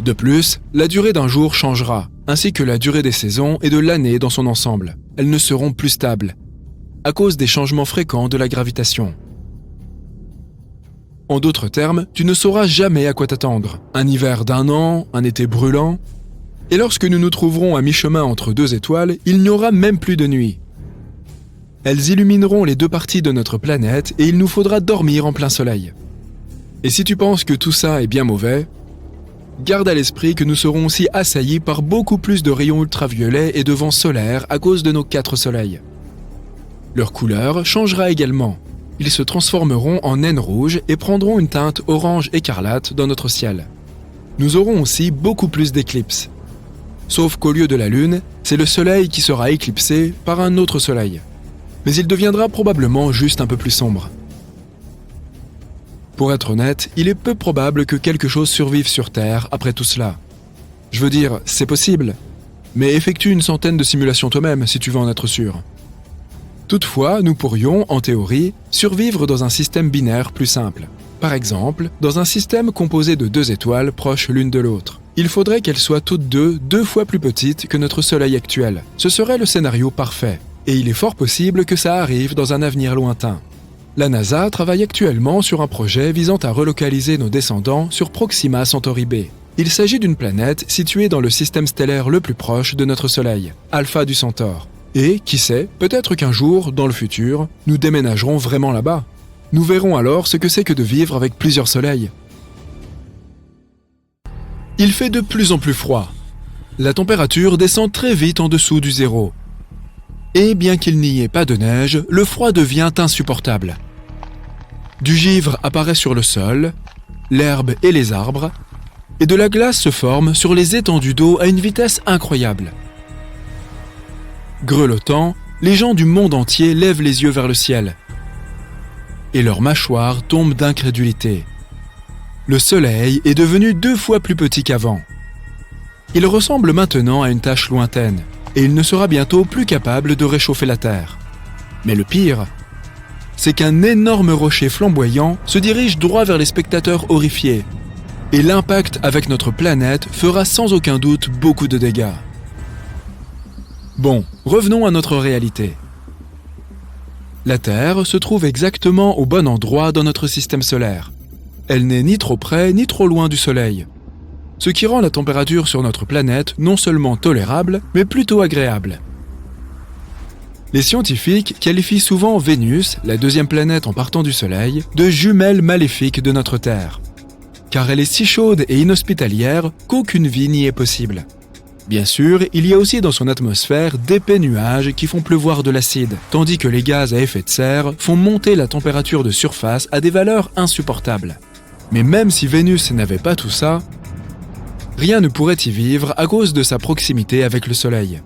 De plus, la durée d'un jour changera, ainsi que la durée des saisons et de l'année dans son ensemble. Elles ne seront plus stables, à cause des changements fréquents de la gravitation. En d'autres termes, tu ne sauras jamais à quoi t'attendre. Un hiver d'1 an, un été brûlant. Et lorsque nous nous trouverons à mi-chemin entre 2 étoiles, il n'y aura même plus de nuit. Elles illumineront les 2 parties de notre planète et il nous faudra dormir en plein soleil. Et si tu penses que tout ça est bien mauvais, garde à l'esprit que nous serons aussi assaillis par beaucoup plus de rayons ultraviolets et de vents solaires à cause de nos 4 soleils. Leur couleur changera également. Ils se transformeront en naines rouges et prendront une teinte orange écarlate dans notre ciel. Nous aurons aussi beaucoup plus d'éclipses. Sauf qu'au lieu de la Lune, c'est le Soleil qui sera éclipsé par un autre Soleil. Mais il deviendra probablement juste un peu plus sombre. Pour être honnête, il est peu probable que quelque chose survive sur Terre après tout cela. Je veux dire, c'est possible, mais effectue une centaine de simulations toi-même si tu veux en être sûr. Toutefois, nous pourrions, en théorie, survivre dans un système binaire plus simple. Par exemple, dans un système composé de 2 étoiles proches l'une de l'autre. Il faudrait qu'elles soient toutes 2 fois plus petites que notre Soleil actuel. Ce serait le scénario parfait. Et il est fort possible que ça arrive dans un avenir lointain. La NASA travaille actuellement sur un projet visant à relocaliser nos descendants sur Proxima Centauri b. Il s'agit d'une planète située dans le système stellaire le plus proche de notre Soleil, Alpha du Centaure. Et, qui sait, peut-être qu'un jour, dans le futur, nous déménagerons vraiment là-bas. Nous verrons alors ce que c'est que de vivre avec plusieurs soleils. Il fait de plus en plus froid. La température descend très vite en dessous du 0. Et bien qu'il n'y ait pas de neige, le froid devient insupportable. Du givre apparaît sur le sol, l'herbe et les arbres, et de la glace se forme sur les étendues d'eau à une vitesse incroyable. Grelottant, les gens du monde entier lèvent les yeux vers le ciel, et leurs mâchoires tombent d'incrédulité. Le soleil est devenu 2 fois plus petit qu'avant. Il ressemble maintenant à une tache lointaine, et il ne sera bientôt plus capable de réchauffer la Terre. Mais le pire, c'est qu'un énorme rocher flamboyant se dirige droit vers les spectateurs horrifiés, et l'impact avec notre planète fera sans aucun doute beaucoup de dégâts. Bon, revenons à notre réalité. La Terre se trouve exactement au bon endroit dans notre système solaire. Elle n'est ni trop près ni trop loin du Soleil, ce qui rend la température sur notre planète non seulement tolérable, mais plutôt agréable. Les scientifiques qualifient souvent Vénus, la deuxième planète en partant du Soleil, de jumelle maléfique de notre Terre, car elle est si chaude et inhospitalière qu'aucune vie n'y est possible. Bien sûr, il y a aussi dans son atmosphère d'épais nuages qui font pleuvoir de l'acide, tandis que les gaz à effet de serre font monter la température de surface à des valeurs insupportables. Mais même si Vénus n'avait pas tout ça, rien ne pourrait y vivre à cause de sa proximité avec le Soleil.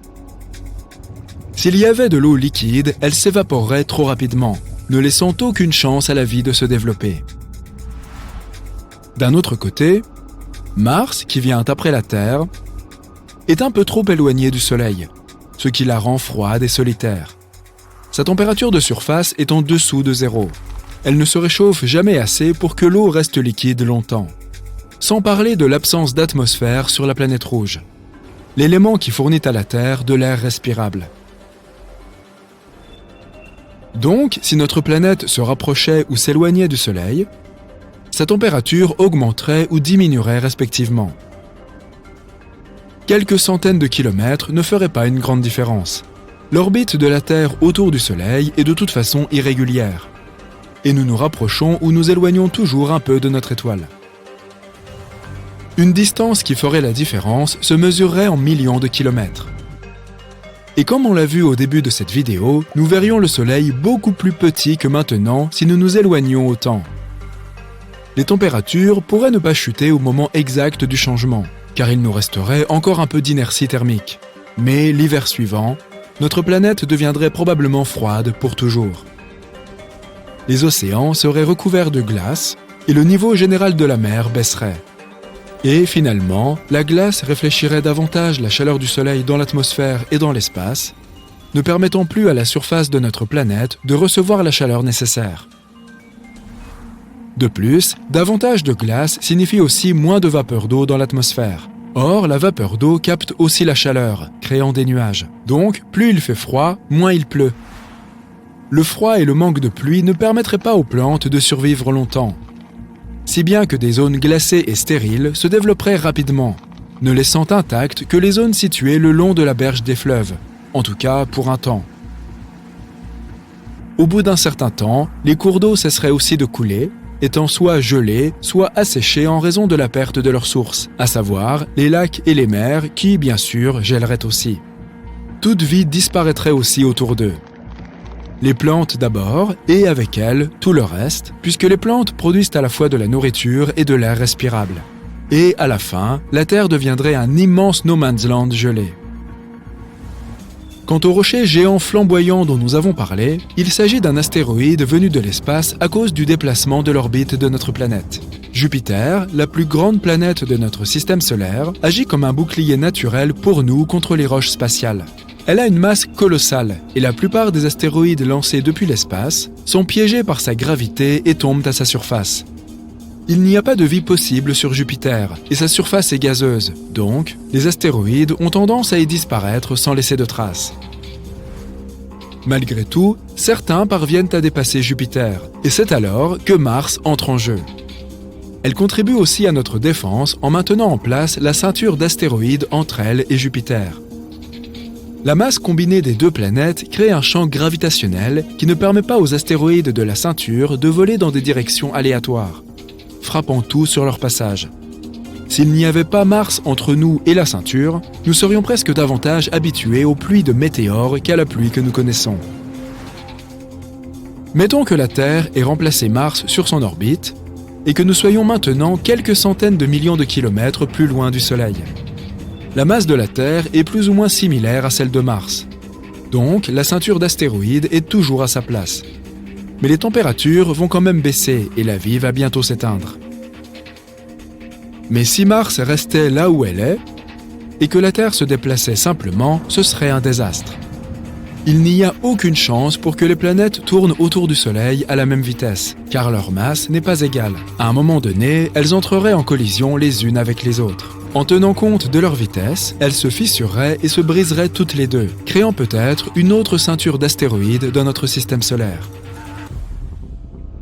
S'il y avait de l'eau liquide, elle s'évaporerait trop rapidement, ne laissant aucune chance à la vie de se développer. D'un autre côté, Mars, qui vient après la Terre, est un peu trop éloigné du Soleil, ce qui la rend froide et solitaire. Sa température de surface est en dessous de zéro. Elle ne se réchauffe jamais assez pour que l'eau reste liquide longtemps. Sans parler de l'absence d'atmosphère sur la planète rouge, l'élément qui fournit à la Terre de l'air respirable. Donc, si notre planète se rapprochait ou s'éloignait du Soleil, sa température augmenterait ou diminuerait respectivement. Quelques centaines de kilomètres ne feraient pas une grande différence. L'orbite de la Terre autour du Soleil est de toute façon irrégulière, et nous nous rapprochons ou nous éloignons toujours un peu de notre étoile. Une distance qui ferait la différence se mesurerait en millions de kilomètres. Et comme on l'a vu au début de cette vidéo, nous verrions le Soleil beaucoup plus petit que maintenant si nous nous éloignions autant. Les températures pourraient ne pas chuter au moment exact du changement, car il nous resterait encore un peu d'inertie thermique. Mais l'hiver suivant, notre planète deviendrait probablement froide pour toujours. Les océans seraient recouverts de glace et le niveau général de la mer baisserait. Et finalement, la glace réfléchirait davantage la chaleur du Soleil dans l'atmosphère et dans l'espace, ne permettant plus à la surface de notre planète de recevoir la chaleur nécessaire. De plus, davantage de glace signifie aussi moins de vapeur d'eau dans l'atmosphère. Or, la vapeur d'eau capte aussi la chaleur, créant des nuages. Donc, plus il fait froid, moins il pleut. Le froid et le manque de pluie ne permettraient pas aux plantes de survivre longtemps, si bien que des zones glacées et stériles se développeraient rapidement, ne laissant intactes que les zones situées le long de la berge des fleuves, en tout cas pour un temps. Au bout d'un certain temps, les cours d'eau cesseraient aussi de couler, étant soit gelés, soit asséchés en raison de la perte de leur source, à savoir les lacs et les mers qui, bien sûr, gèleraient aussi. Toute vie disparaîtrait aussi autour d'eux. Les plantes d'abord, et avec elles, tout le reste, puisque les plantes produisent à la fois de la nourriture et de l'air respirable. Et à la fin, la Terre deviendrait un immense no man's land gelé. Quant au rocher géant flamboyant dont nous avons parlé, il s'agit d'un astéroïde venu de l'espace à cause du déplacement de l'orbite de notre planète. Jupiter, la plus grande planète de notre système solaire, agit comme un bouclier naturel pour nous contre les roches spatiales. Elle a une masse colossale et la plupart des astéroïdes lancés depuis l'espace sont piégés par sa gravité et tombent à sa surface. Il n'y a pas de vie possible sur Jupiter et sa surface est gazeuse, donc les astéroïdes ont tendance à y disparaître sans laisser de traces. Malgré tout, certains parviennent à dépasser Jupiter et c'est alors que Mars entre en jeu. Elle contribue aussi à notre défense en maintenant en place la ceinture d'astéroïdes entre elle et Jupiter. La masse combinée des deux planètes crée un champ gravitationnel qui ne permet pas aux astéroïdes de la ceinture de voler dans des directions aléatoires, frappant tout sur leur passage. S'il n'y avait pas Mars entre nous et la ceinture, nous serions presque davantage habitués aux pluies de météores qu'à la pluie que nous connaissons. Mettons que la Terre ait remplacé Mars sur son orbite et que nous soyons maintenant quelques centaines de millions de kilomètres plus loin du Soleil. La masse de la Terre est plus ou moins similaire à celle de Mars. Donc, la ceinture d'astéroïdes est toujours à sa place. Mais les températures vont quand même baisser et la vie va bientôt s'éteindre. Mais si Mars restait là où elle est, et que la Terre se déplaçait simplement, ce serait un désastre. Il n'y a aucune chance pour que les planètes tournent autour du Soleil à la même vitesse, car leur masse n'est pas égale. À un moment donné, elles entreraient en collision les unes avec les autres. En tenant compte de leur vitesse, elles se fissureraient et se briseraient toutes les deux, créant peut-être une autre ceinture d'astéroïdes dans notre système solaire.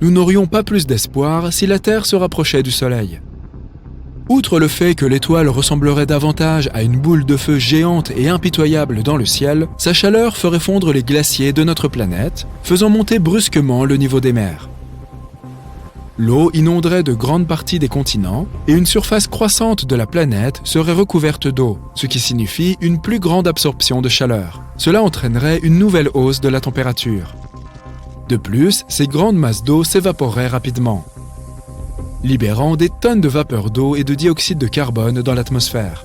Nous n'aurions pas plus d'espoir si la Terre se rapprochait du Soleil. Outre le fait que l'étoile ressemblerait davantage à une boule de feu géante et impitoyable dans le ciel, sa chaleur ferait fondre les glaciers de notre planète, faisant monter brusquement le niveau des mers. L'eau inonderait de grandes parties des continents et une surface croissante de la planète serait recouverte d'eau, ce qui signifie une plus grande absorption de chaleur. Cela entraînerait une nouvelle hausse de la température. De plus, ces grandes masses d'eau s'évaporeraient rapidement, libérant des tonnes de vapeur d'eau et de dioxyde de carbone dans l'atmosphère.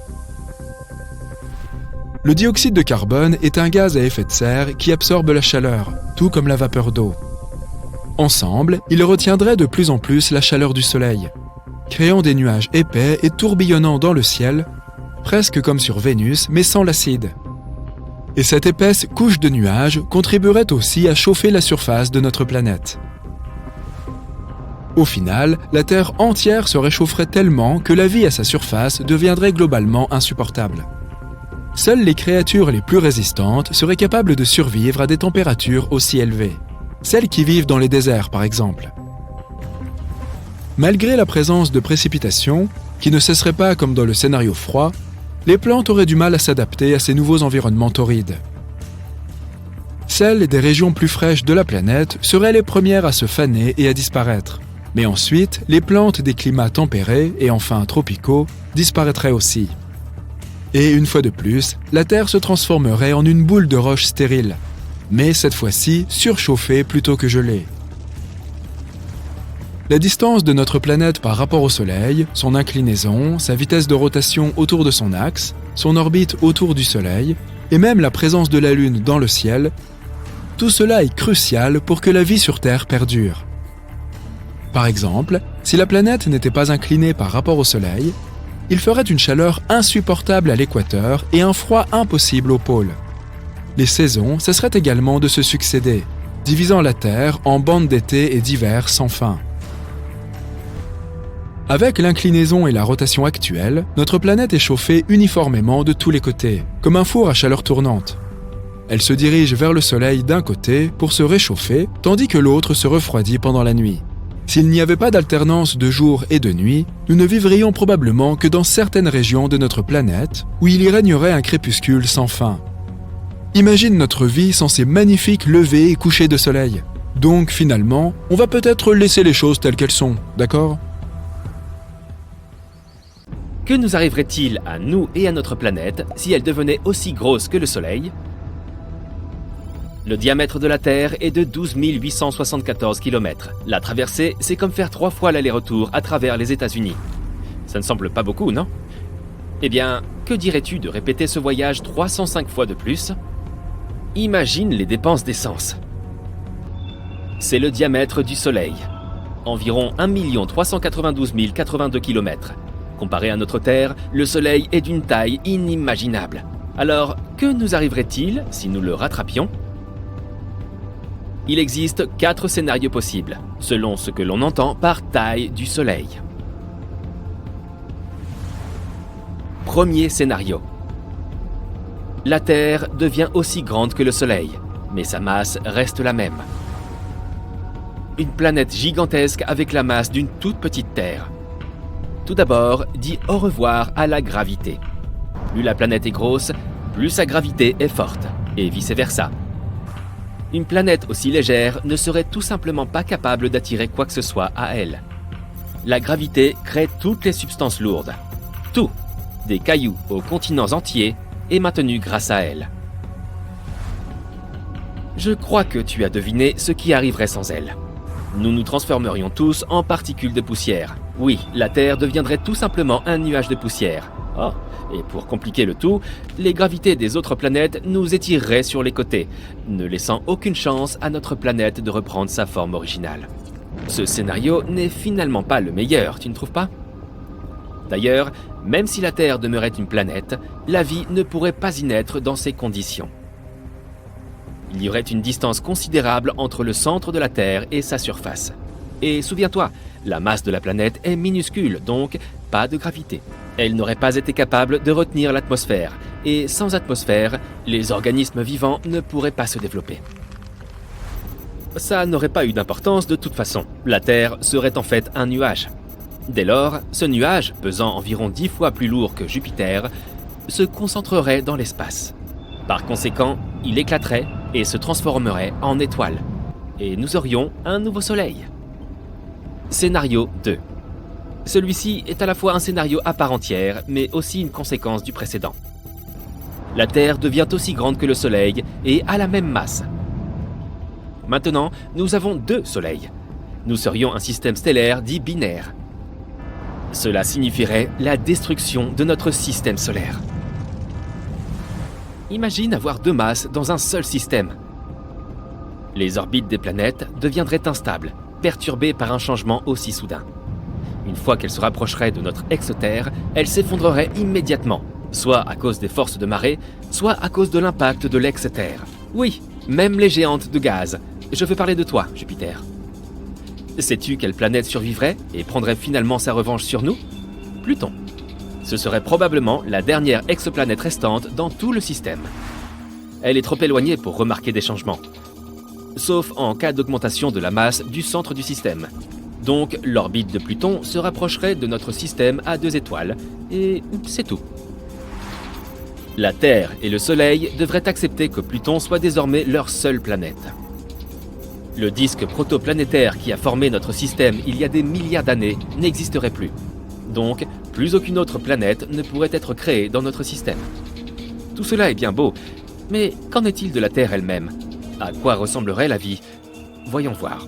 Le dioxyde de carbone est un gaz à effet de serre qui absorbe la chaleur, tout comme la vapeur d'eau. Ensemble, ils retiendraient de plus en plus la chaleur du Soleil, créant des nuages épais et tourbillonnant dans le ciel, presque comme sur Vénus, mais sans l'acide. Et cette épaisse couche de nuages contribuerait aussi à chauffer la surface de notre planète. Au final, la Terre entière se réchaufferait tellement que la vie à sa surface deviendrait globalement insupportable. Seules les créatures les plus résistantes seraient capables de survivre à des températures aussi élevées. Celles qui vivent dans les déserts, par exemple. Malgré la présence de précipitations, qui ne cesseraient pas comme dans le scénario froid, les plantes auraient du mal à s'adapter à ces nouveaux environnements torrides. Celles des régions plus fraîches de la planète seraient les premières à se faner et à disparaître. Mais ensuite, les plantes des climats tempérés et enfin tropicaux disparaîtraient aussi. Et une fois de plus, la Terre se transformerait en une boule de roche stérile, mais cette fois-ci surchauffée plutôt que gelée. La distance de notre planète par rapport au Soleil, son inclinaison, sa vitesse de rotation autour de son axe, son orbite autour du Soleil, et même la présence de la Lune dans le ciel, tout cela est crucial pour que la vie sur Terre perdure. Par exemple, si la planète n'était pas inclinée par rapport au Soleil, il ferait une chaleur insupportable à l'équateur et un froid impossible au pôle. Les saisons cesseraient également de se succéder, divisant la Terre en bandes d'été et d'hiver sans fin. Avec l'inclinaison et la rotation actuelle, notre planète est chauffée uniformément de tous les côtés, comme un four à chaleur tournante. Elle se dirige vers le Soleil d'un côté pour se réchauffer, tandis que l'autre se refroidit pendant la nuit. S'il n'y avait pas d'alternance de jour et de nuit, nous ne vivrions probablement que dans certaines régions de notre planète où il y régnerait un crépuscule sans fin. Imagine notre vie sans ces magnifiques levées et couchers de soleil. Donc finalement, on va peut-être laisser les choses telles qu'elles sont, d'accord ? Que nous arriverait-il à nous et à notre planète si elle devenait aussi grosse que le Soleil ? Le diamètre de la Terre est de 12 874 km. La traversée, c'est comme faire 3 fois l'aller-retour à travers les États-Unis. Ça ne semble pas beaucoup, non ? Eh bien, que dirais-tu de répéter ce voyage 305 fois de plus ? Imagine les dépenses d'essence. C'est le diamètre du Soleil, environ 1 392 082 km. Comparé à notre Terre, le Soleil est d'une taille inimaginable. Alors, que nous arriverait-il si nous le rattrapions ? Il existe 4 scénarios possibles, selon ce que l'on entend par taille du Soleil. Premier scénario. La Terre devient aussi grande que le Soleil, mais sa masse reste la même. Une planète gigantesque avec la masse d'une toute petite Terre. Tout d'abord, dis au revoir à la gravité. Plus la planète est grosse, plus sa gravité est forte, et vice-versa. Une planète aussi légère ne serait tout simplement pas capable d'attirer quoi que ce soit à elle. La gravité crée toutes les substances lourdes. Tout, des cailloux aux continents entiers, est maintenu grâce à elle. Je crois que tu as deviné ce qui arriverait sans elle. Nous nous transformerions tous en particules de poussière. Oui, la Terre deviendrait tout simplement un nuage de poussière. Oh, et pour compliquer le tout, les gravités des autres planètes nous étireraient sur les côtés, ne laissant aucune chance à notre planète de reprendre sa forme originale. Ce scénario n'est finalement pas le meilleur, tu ne trouves pas ? D'ailleurs, même si la Terre demeurait une planète, la vie ne pourrait pas y naître dans ces conditions. Il y aurait une distance considérable entre le centre de la Terre et sa surface. Et souviens-toi, la masse de la planète est minuscule, donc pas de gravité. Elle n'aurait pas été capable de retenir l'atmosphère, et sans atmosphère, les organismes vivants ne pourraient pas se développer. Ça n'aurait pas eu d'importance de toute façon. La Terre serait en fait un nuage. Dès lors, ce nuage, pesant environ 10 fois plus lourd que Jupiter, se concentrerait dans l'espace. Par conséquent, il éclaterait et se transformerait en étoile. Et nous aurions un nouveau Soleil. Scénario 2. Celui-ci est à la fois un scénario à part entière, mais aussi une conséquence du précédent. La Terre devient aussi grande que le Soleil et a la même masse. Maintenant, nous avons 2 soleils. Nous serions un système stellaire dit binaire. Cela signifierait la destruction de notre système solaire. Imagine avoir 2 masses dans un seul système. Les orbites des planètes deviendraient instables, perturbées par un changement aussi soudain. Une fois qu'elles se rapprocheraient de notre exotère, elles s'effondreraient immédiatement, soit à cause des forces de marée, soit à cause de l'impact de l'exotère. Oui, même les géantes de gaz. Je veux parler de toi, Jupiter. Sais-tu quelle planète survivrait et prendrait finalement sa revanche sur nous? Pluton. Ce serait probablement la dernière exoplanète restante dans tout le système. Elle est trop éloignée pour remarquer des changements, sauf en cas d'augmentation de la masse du centre du système. Donc l'orbite de Pluton se rapprocherait de notre système à 2 étoiles, et c'est tout. La Terre et le Soleil devraient accepter que Pluton soit désormais leur seule planète. Le disque protoplanétaire qui a formé notre système il y a des milliards d'années n'existerait plus. Donc, plus aucune autre planète ne pourrait être créée dans notre système. Tout cela est bien beau, mais qu'en est-il de la Terre elle-même? À quoi ressemblerait la vie? Voyons voir.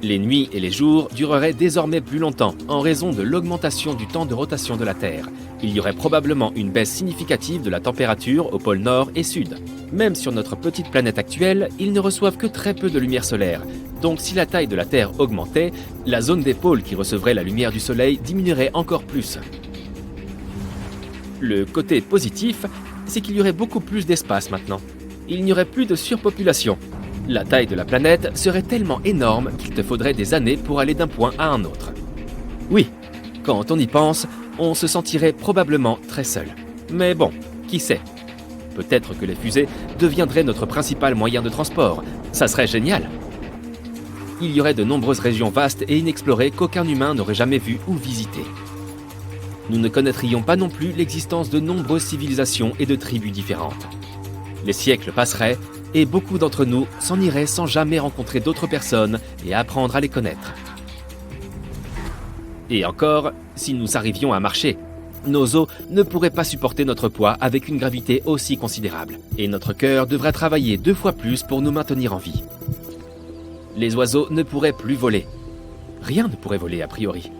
Les nuits et les jours dureraient désormais plus longtemps en raison de l'augmentation du temps de rotation de la Terre. Il y aurait probablement une baisse significative de la température au pôle nord et sud. Même sur notre petite planète actuelle, ils ne reçoivent que très peu de lumière solaire. Donc si la taille de la Terre augmentait, la zone des pôles qui recevrait la lumière du Soleil diminuerait encore plus. Le côté positif, c'est qu'il y aurait beaucoup plus d'espace maintenant. Il n'y aurait plus de surpopulation. La taille de la planète serait tellement énorme qu'il te faudrait des années pour aller d'un point à un autre. Oui, quand on y pense, on se sentirait probablement très seul. Mais bon, qui sait? Peut-être que les fusées deviendraient notre principal moyen de transport. Ça serait génial. Il y aurait de nombreuses régions vastes et inexplorées qu'aucun humain n'aurait jamais vues ou visitées. Nous ne connaîtrions pas non plus l'existence de nombreuses civilisations et de tribus différentes. Les siècles passeraient et beaucoup d'entre nous s'en iraient sans jamais rencontrer d'autres personnes et apprendre à les connaître. Et encore, si nous arrivions à marcher, nos os ne pourraient pas supporter notre poids avec une gravité aussi considérable, et notre cœur devrait travailler 2 fois plus pour nous maintenir en vie. Les oiseaux ne pourraient plus voler. Rien ne pourrait voler a priori.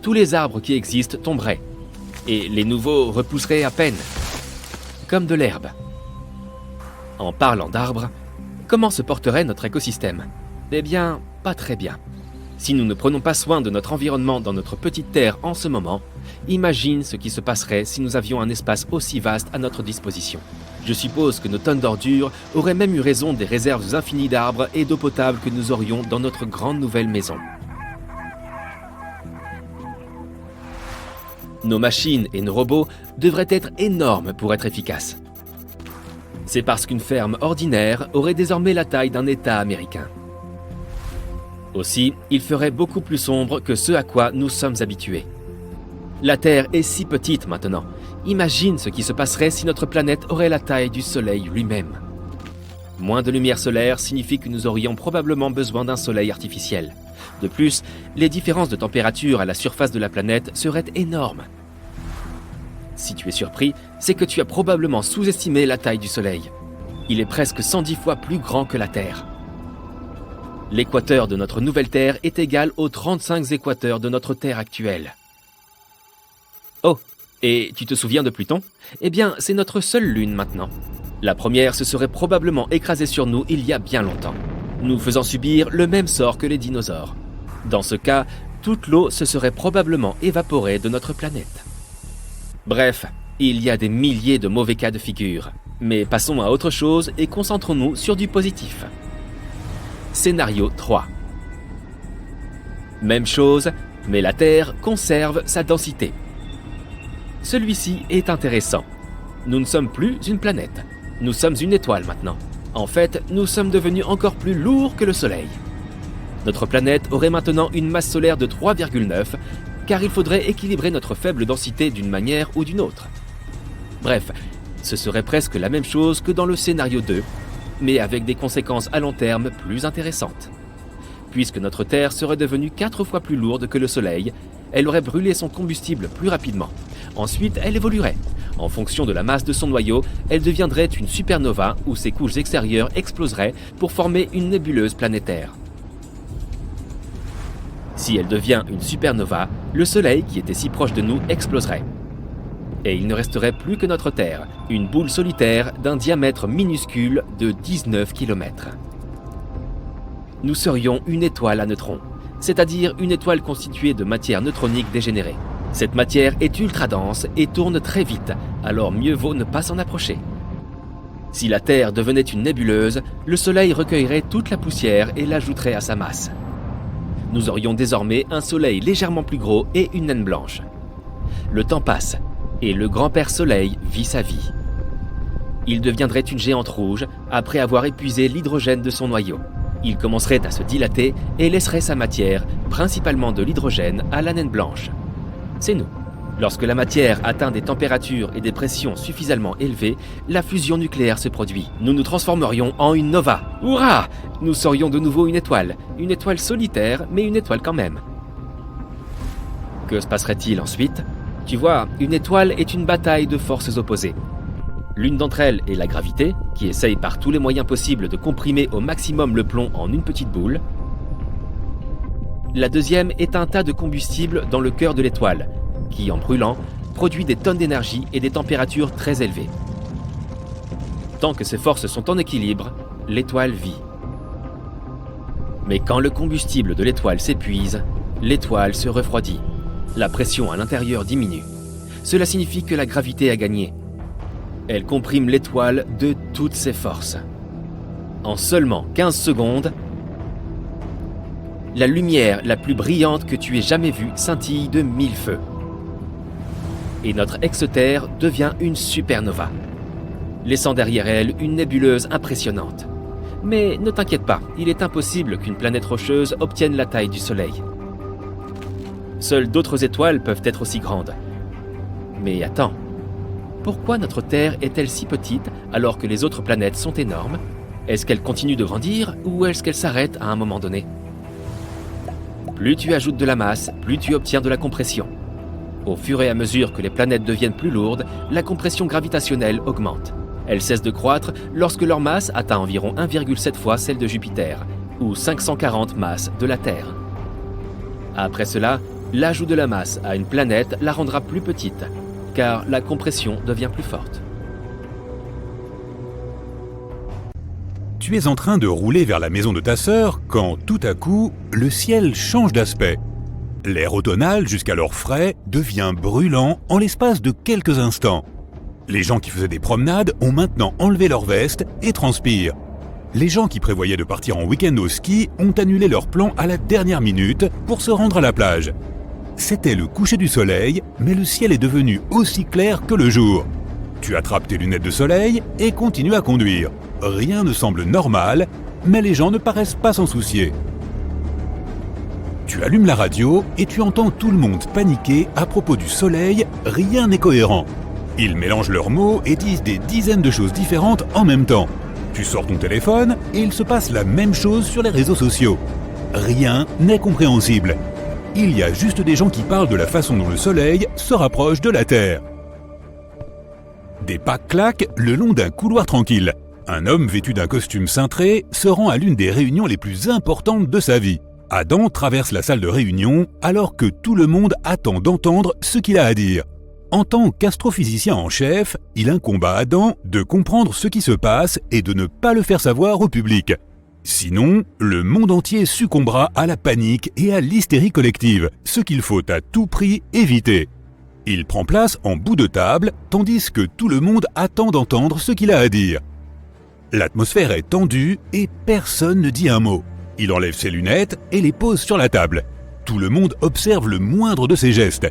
Tous les arbres qui existent tomberaient, et les nouveaux repousseraient à peine, comme de l'herbe. En parlant d'arbres, comment se porterait notre écosystème? Eh bien, pas très bien. Si nous ne prenons pas soin de notre environnement dans notre petite Terre en ce moment, imagine ce qui se passerait si nous avions un espace aussi vaste à notre disposition. Je suppose que nos tonnes d'ordures auraient même eu raison des réserves infinies d'arbres et d'eau potable que nous aurions dans notre grande nouvelle maison. Nos machines et nos robots devraient être énormes pour être efficaces. C'est parce qu'une ferme ordinaire aurait désormais la taille d'un État américain. Aussi, il ferait beaucoup plus sombre que ce à quoi nous sommes habitués. La Terre est si petite maintenant. Imagine ce qui se passerait si notre planète aurait la taille du Soleil lui-même. Moins de lumière solaire signifie que nous aurions probablement besoin d'un soleil artificiel. De plus, les différences de température à la surface de la planète seraient énormes. Si tu es surpris, c'est que tu as probablement sous-estimé la taille du Soleil. Il est presque 110 fois plus grand que la Terre. L'équateur de notre nouvelle Terre est égal aux 35 équateurs de notre Terre actuelle. Oh, et tu te souviens de Pluton? Eh bien, c'est notre seule lune maintenant. La première se serait probablement écrasée sur nous il y a bien longtemps, nous faisant subir le même sort que les dinosaures. Dans ce cas, toute l'eau se serait probablement évaporée de notre planète. Bref, il y a des milliers de mauvais cas de figure. Mais passons à autre chose et concentrons-nous sur du positif. Scénario 3. Même chose, mais la Terre conserve sa densité. Celui-ci est intéressant. Nous ne sommes plus une planète, nous sommes une étoile maintenant. En fait, nous sommes devenus encore plus lourds que le Soleil. Notre planète aurait maintenant une masse solaire de 3,9, car il faudrait équilibrer notre faible densité d'une manière ou d'une autre. Bref, ce serait presque la même chose que dans le scénario 2, mais avec des conséquences à long terme plus intéressantes. Puisque notre Terre serait devenue 4 fois plus lourde que le Soleil, elle aurait brûlé son combustible plus rapidement. Ensuite, elle évoluerait. En fonction de la masse de son noyau, elle deviendrait une supernova où ses couches extérieures exploseraient pour former une nébuleuse planétaire. Si elle devient une supernova, le Soleil, qui était si proche de nous, exploserait. Et il ne resterait plus que notre Terre, une boule solitaire d'un diamètre minuscule de 19 km. Nous serions une étoile à neutrons, c'est-à-dire une étoile constituée de matière neutronique dégénérée. Cette matière est ultra dense et tourne très vite, alors mieux vaut ne pas s'en approcher. Si la Terre devenait une nébuleuse, le Soleil recueillerait toute la poussière et l'ajouterait à sa masse. Nous aurions désormais un Soleil légèrement plus gros et une naine blanche. Le temps passe, et le grand-père Soleil vit sa vie. Il deviendrait une géante rouge après avoir épuisé l'hydrogène de son noyau. Il commencerait à se dilater et laisserait sa matière, principalement de l'hydrogène, à la naine blanche. C'est nous. Lorsque la matière atteint des températures et des pressions suffisamment élevées, la fusion nucléaire se produit. Nous nous transformerions en une nova. Hurrah! Nous serions de nouveau une étoile solitaire, mais une étoile quand même. Que se passerait-il ensuite? Tu vois, une étoile est une bataille de forces opposées. L'une d'entre elles est la gravité, qui essaye par tous les moyens possibles de comprimer au maximum le plomb en une petite boule. La deuxième est un tas de combustible dans le cœur de l'étoile, qui, en brûlant, produit des tonnes d'énergie et des températures très élevées. Tant que ces forces sont en équilibre, l'étoile vit. Mais quand le combustible de l'étoile s'épuise, l'étoile se refroidit. La pression à l'intérieur diminue. Cela signifie que la gravité a gagné. Elle comprime l'étoile de toutes ses forces. En seulement 15 secondes, la lumière la plus brillante que tu aies jamais vue scintille de 1000 feux. Et notre ex-Terre devient une supernova, laissant derrière elle une nébuleuse impressionnante. Mais ne t'inquiète pas, il est impossible qu'une planète rocheuse obtienne la taille du Soleil. Seules d'autres étoiles peuvent être aussi grandes. Mais attends, pourquoi notre Terre est-elle si petite alors que les autres planètes sont énormes? Est-ce qu'elle continue de grandir ou est-ce qu'elle s'arrête à un moment donné? Plus tu ajoutes de la masse, plus tu obtiens de la compression. Au fur et à mesure que les planètes deviennent plus lourdes, la compression gravitationnelle augmente. Elle cesse de croître lorsque leur masse atteint environ 1,7 fois celle de Jupiter, ou 540 masses de la Terre. Après cela, l'ajout de la masse à une planète la rendra plus petite, car la compression devient plus forte. Tu es en train de rouler vers la maison de ta sœur quand, tout à coup, le ciel change d'aspect. L'air automnal, jusqu'alors frais, devient brûlant en l'espace de quelques instants. Les gens qui faisaient des promenades ont maintenant enlevé leur veste et transpirent. Les gens qui prévoyaient de partir en week-end au ski ont annulé leur plan à la dernière minute pour se rendre à la plage. C'était le coucher du soleil, mais le ciel est devenu aussi clair que le jour. Tu attrapes tes lunettes de soleil et continues à conduire. Rien ne semble normal, mais les gens ne paraissent pas s'en soucier. Tu allumes la radio et tu entends tout le monde paniquer à propos du soleil, rien n'est cohérent. Ils mélangent leurs mots et disent des dizaines de choses différentes en même temps. Tu sors ton téléphone et il se passe la même chose sur les réseaux sociaux. Rien n'est compréhensible. Il y a juste des gens qui parlent de la façon dont le soleil se rapproche de la Terre. Des pas claquent le long d'un couloir tranquille. Un homme vêtu d'un costume cintré se rend à l'une des réunions les plus importantes de sa vie. Adam traverse la salle de réunion alors que tout le monde attend d'entendre ce qu'il a à dire. En tant qu'astrophysicien en chef, il incombe à Adam de comprendre ce qui se passe et de ne pas le faire savoir au public. Sinon, le monde entier succombera à la panique et à l'hystérie collective, ce qu'il faut à tout prix éviter. Il prend place en bout de table, tandis que tout le monde attend d'entendre ce qu'il a à dire. L'atmosphère est tendue et personne ne dit un mot. Il enlève ses lunettes et les pose sur la table. Tout le monde observe le moindre de ses gestes.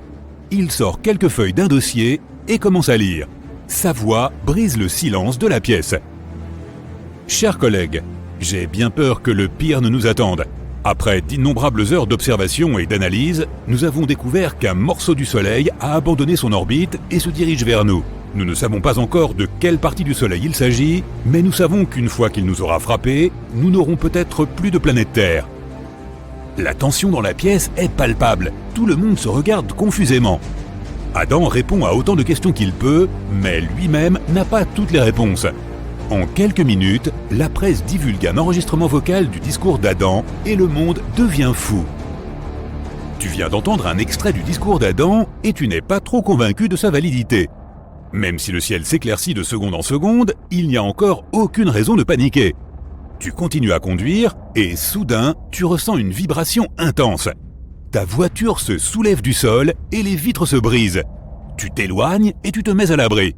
Il sort quelques feuilles d'un dossier et commence à lire. Sa voix brise le silence de la pièce. Chers collègues, j'ai bien peur que le pire ne nous attende. Après d'innombrables heures d'observation et d'analyse, nous avons découvert qu'un morceau du Soleil a abandonné son orbite et se dirige vers nous. Nous ne savons pas encore de quelle partie du Soleil il s'agit, mais nous savons qu'une fois qu'il nous aura frappés, nous n'aurons peut-être plus de planète Terre. La tension dans la pièce est palpable. Tout le monde se regarde confusément. Adam répond à autant de questions qu'il peut, mais lui-même n'a pas toutes les réponses. En quelques minutes, la presse divulgue un enregistrement vocal du discours d'Adam et le monde devient fou. Tu viens d'entendre un extrait du discours d'Adam et tu n'es pas trop convaincu de sa validité. Même si le ciel s'éclaircit de seconde en seconde, il n'y a encore aucune raison de paniquer. Tu continues à conduire et soudain, tu ressens une vibration intense. Ta voiture se soulève du sol et les vitres se brisent. Tu t'éloignes et tu te mets à l'abri.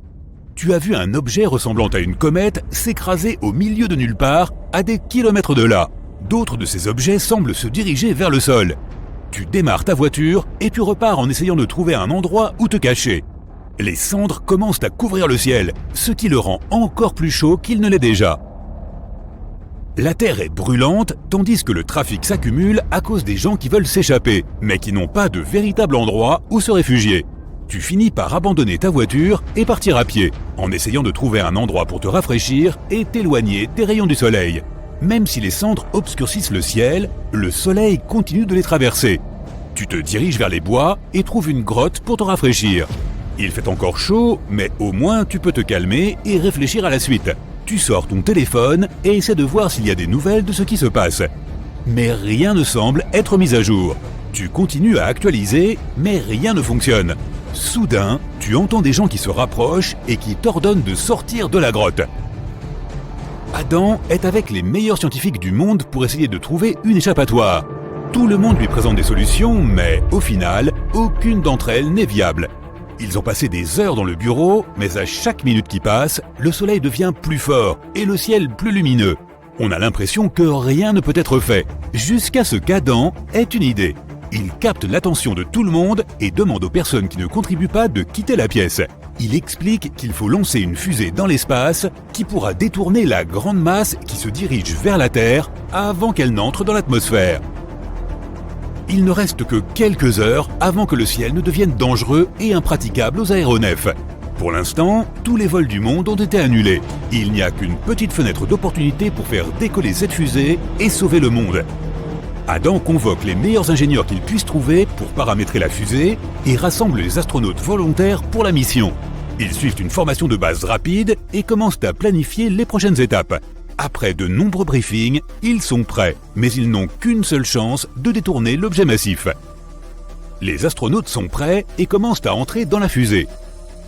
Tu as vu un objet ressemblant à une comète s'écraser au milieu de nulle part, à des kilomètres de là. D'autres de ces objets semblent se diriger vers le sol. Tu démarres ta voiture et tu repars en essayant de trouver un endroit où te cacher. Les cendres commencent à couvrir le ciel, ce qui le rend encore plus chaud qu'il ne l'est déjà. La Terre est brûlante, tandis que le trafic s'accumule à cause des gens qui veulent s'échapper, mais qui n'ont pas de véritable endroit où se réfugier. Tu finis par abandonner ta voiture et partir à pied, en essayant de trouver un endroit pour te rafraîchir et t'éloigner des rayons du soleil. Même si les cendres obscurcissent le ciel, le soleil continue de les traverser. Tu te diriges vers les bois et trouves une grotte pour te rafraîchir. Il fait encore chaud, mais au moins tu peux te calmer et réfléchir à la suite. Tu sors ton téléphone et essaies de voir s'il y a des nouvelles de ce qui se passe. Mais rien ne semble être mis à jour. Tu continues à actualiser, mais rien ne fonctionne. Soudain, tu entends des gens qui se rapprochent et qui t'ordonnent de sortir de la grotte. Adam est avec les meilleurs scientifiques du monde pour essayer de trouver une échappatoire. Tout le monde lui présente des solutions, mais au final, aucune d'entre elles n'est viable. Ils ont passé des heures dans le bureau, mais à chaque minute qui passe, le soleil devient plus fort et le ciel plus lumineux. On a l'impression que rien ne peut être fait, jusqu'à ce qu'Adam ait une idée. Il capte l'attention de tout le monde et demande aux personnes qui ne contribuent pas de quitter la pièce. Il explique qu'il faut lancer une fusée dans l'espace qui pourra détourner la grande masse qui se dirige vers la Terre avant qu'elle n'entre dans l'atmosphère. Il ne reste que quelques heures avant que le ciel ne devienne dangereux et impraticable aux aéronefs. Pour l'instant, tous les vols du monde ont été annulés. Il n'y a qu'une petite fenêtre d'opportunité pour faire décoller cette fusée et sauver le monde. Adam convoque les meilleurs ingénieurs qu'il puisse trouver pour paramétrer la fusée et rassemble les astronautes volontaires pour la mission. Ils suivent une formation de base rapide et commencent à planifier les prochaines étapes. Après de nombreux briefings, ils sont prêts, mais ils n'ont qu'une seule chance de détourner l'objet massif. Les astronautes sont prêts et commencent à entrer dans la fusée.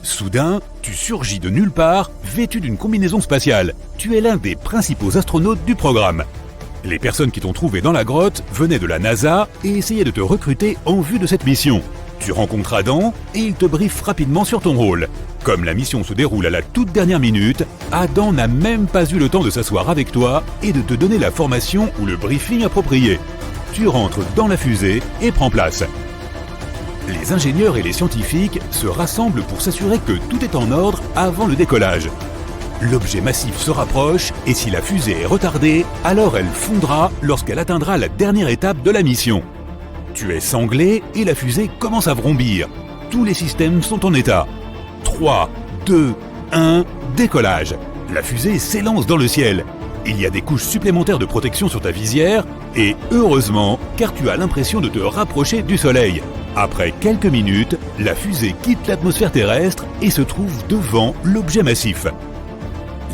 Soudain, tu surgis de nulle part, vêtu d'une combinaison spatiale. Tu es l'un des principaux astronautes du programme. Les personnes qui t'ont trouvé dans la grotte venaient de la NASA et essayaient de te recruter en vue de cette mission. Tu rencontres Adam et il te briefe rapidement sur ton rôle. Comme la mission se déroule à la toute dernière minute, Adam n'a même pas eu le temps de s'asseoir avec toi et de te donner la formation ou le briefing approprié. Tu rentres dans la fusée et prends place. Les ingénieurs et les scientifiques se rassemblent pour s'assurer que tout est en ordre avant le décollage. L'objet massif se rapproche et si la fusée est retardée, alors elle fondra lorsqu'elle atteindra la dernière étape de la mission. Tu es sanglé et la fusée commence à vrombir. Tous les systèmes sont en état. 3, 2, 1, décollage. La fusée s'élance dans le ciel. Il y a des couches supplémentaires de protection sur ta visière et heureusement, car tu as l'impression de te rapprocher du soleil. Après quelques minutes, la fusée quitte l'atmosphère terrestre et se trouve devant l'objet massif.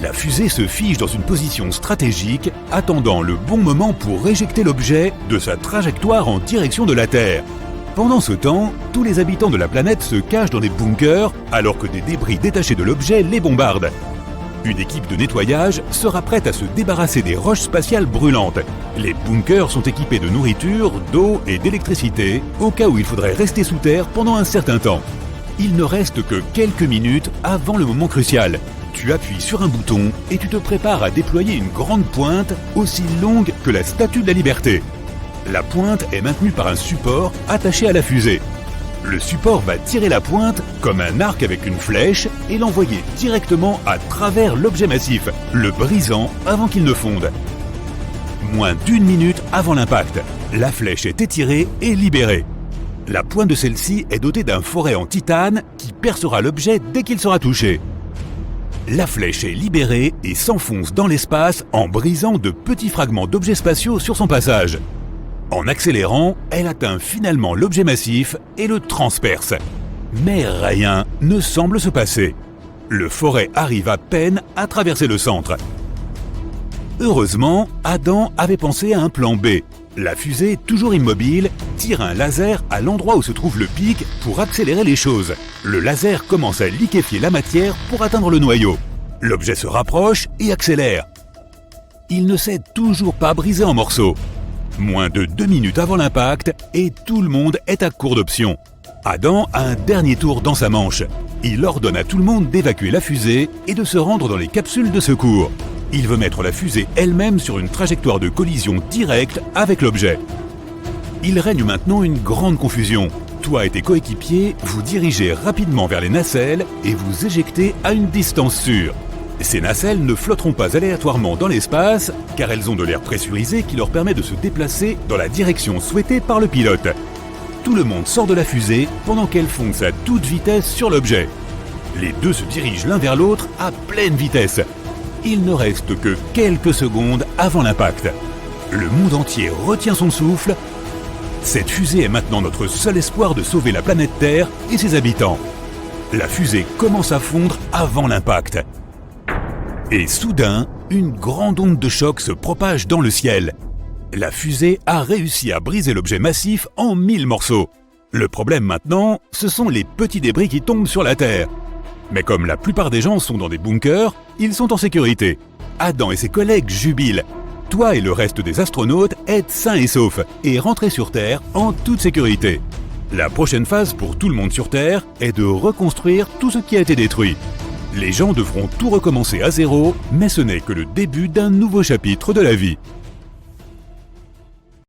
La fusée se fige dans une position stratégique, attendant le bon moment pour éjecter l'objet de sa trajectoire en direction de la Terre. Pendant ce temps, tous les habitants de la planète se cachent dans des bunkers alors que des débris détachés de l'objet les bombardent. Une équipe de nettoyage sera prête à se débarrasser des roches spatiales brûlantes. Les bunkers sont équipés de nourriture, d'eau et d'électricité, au cas où il faudrait rester sous terre pendant un certain temps. Il ne reste que quelques minutes avant le moment crucial. Tu appuies sur un bouton et tu te prépares à déployer une grande pointe aussi longue que la Statue de la Liberté. La pointe est maintenue par un support attaché à la fusée. Le support va tirer la pointe comme un arc avec une flèche et l'envoyer directement à travers l'objet massif, le brisant avant qu'il ne fonde. Moins d'1 minute avant l'impact, la flèche est étirée et libérée. La pointe de celle-ci est dotée d'un foret en titane qui percera l'objet dès qu'il sera touché. La flèche est libérée et s'enfonce dans l'espace en brisant de petits fragments d'objets spatiaux sur son passage. En accélérant, elle atteint finalement l'objet massif et le transperce. Mais rien ne semble se passer. Le foret arrive à peine à traverser le centre. Heureusement, Adam avait pensé à un plan B. La fusée, toujours immobile, tire un laser à l'endroit où se trouve le pic pour accélérer les choses. Le laser commence à liquéfier la matière pour atteindre le noyau. L'objet se rapproche et accélère. Il ne s'est toujours pas brisé en morceaux. Moins de 2 minutes avant l'impact et tout le monde est à court d'options. Adam a un dernier tour dans sa manche. Il ordonne à tout le monde d'évacuer la fusée et de se rendre dans les capsules de secours. Il veut mettre la fusée elle-même sur une trajectoire de collision directe avec l'objet. Il règne maintenant une grande confusion. Toi et tes coéquipiers vous dirigez rapidement vers les nacelles et vous éjectez à une distance sûre. Ces nacelles ne flotteront pas aléatoirement dans l'espace car elles ont de l'air pressurisé qui leur permet de se déplacer dans la direction souhaitée par le pilote. Tout le monde sort de la fusée pendant qu'elle fonce à toute vitesse sur l'objet. Les deux se dirigent l'un vers l'autre à pleine vitesse. Il ne reste que quelques secondes avant l'impact. Le monde entier retient son souffle. Cette fusée est maintenant notre seul espoir de sauver la planète Terre et ses habitants. La fusée commence à fondre avant l'impact. Et soudain, une grande onde de choc se propage dans le ciel. La fusée a réussi à briser l'objet massif en 1000 morceaux. Le problème maintenant, ce sont les petits débris qui tombent sur la Terre. Mais comme la plupart des gens sont dans des bunkers, ils sont en sécurité. Adam et ses collègues jubilent. Toi et le reste des astronautes êtes sains et saufs et rentrez sur Terre en toute sécurité. La prochaine phase pour tout le monde sur Terre est de reconstruire tout ce qui a été détruit. Les gens devront tout recommencer à zéro, mais ce n'est que le début d'un nouveau chapitre de la vie.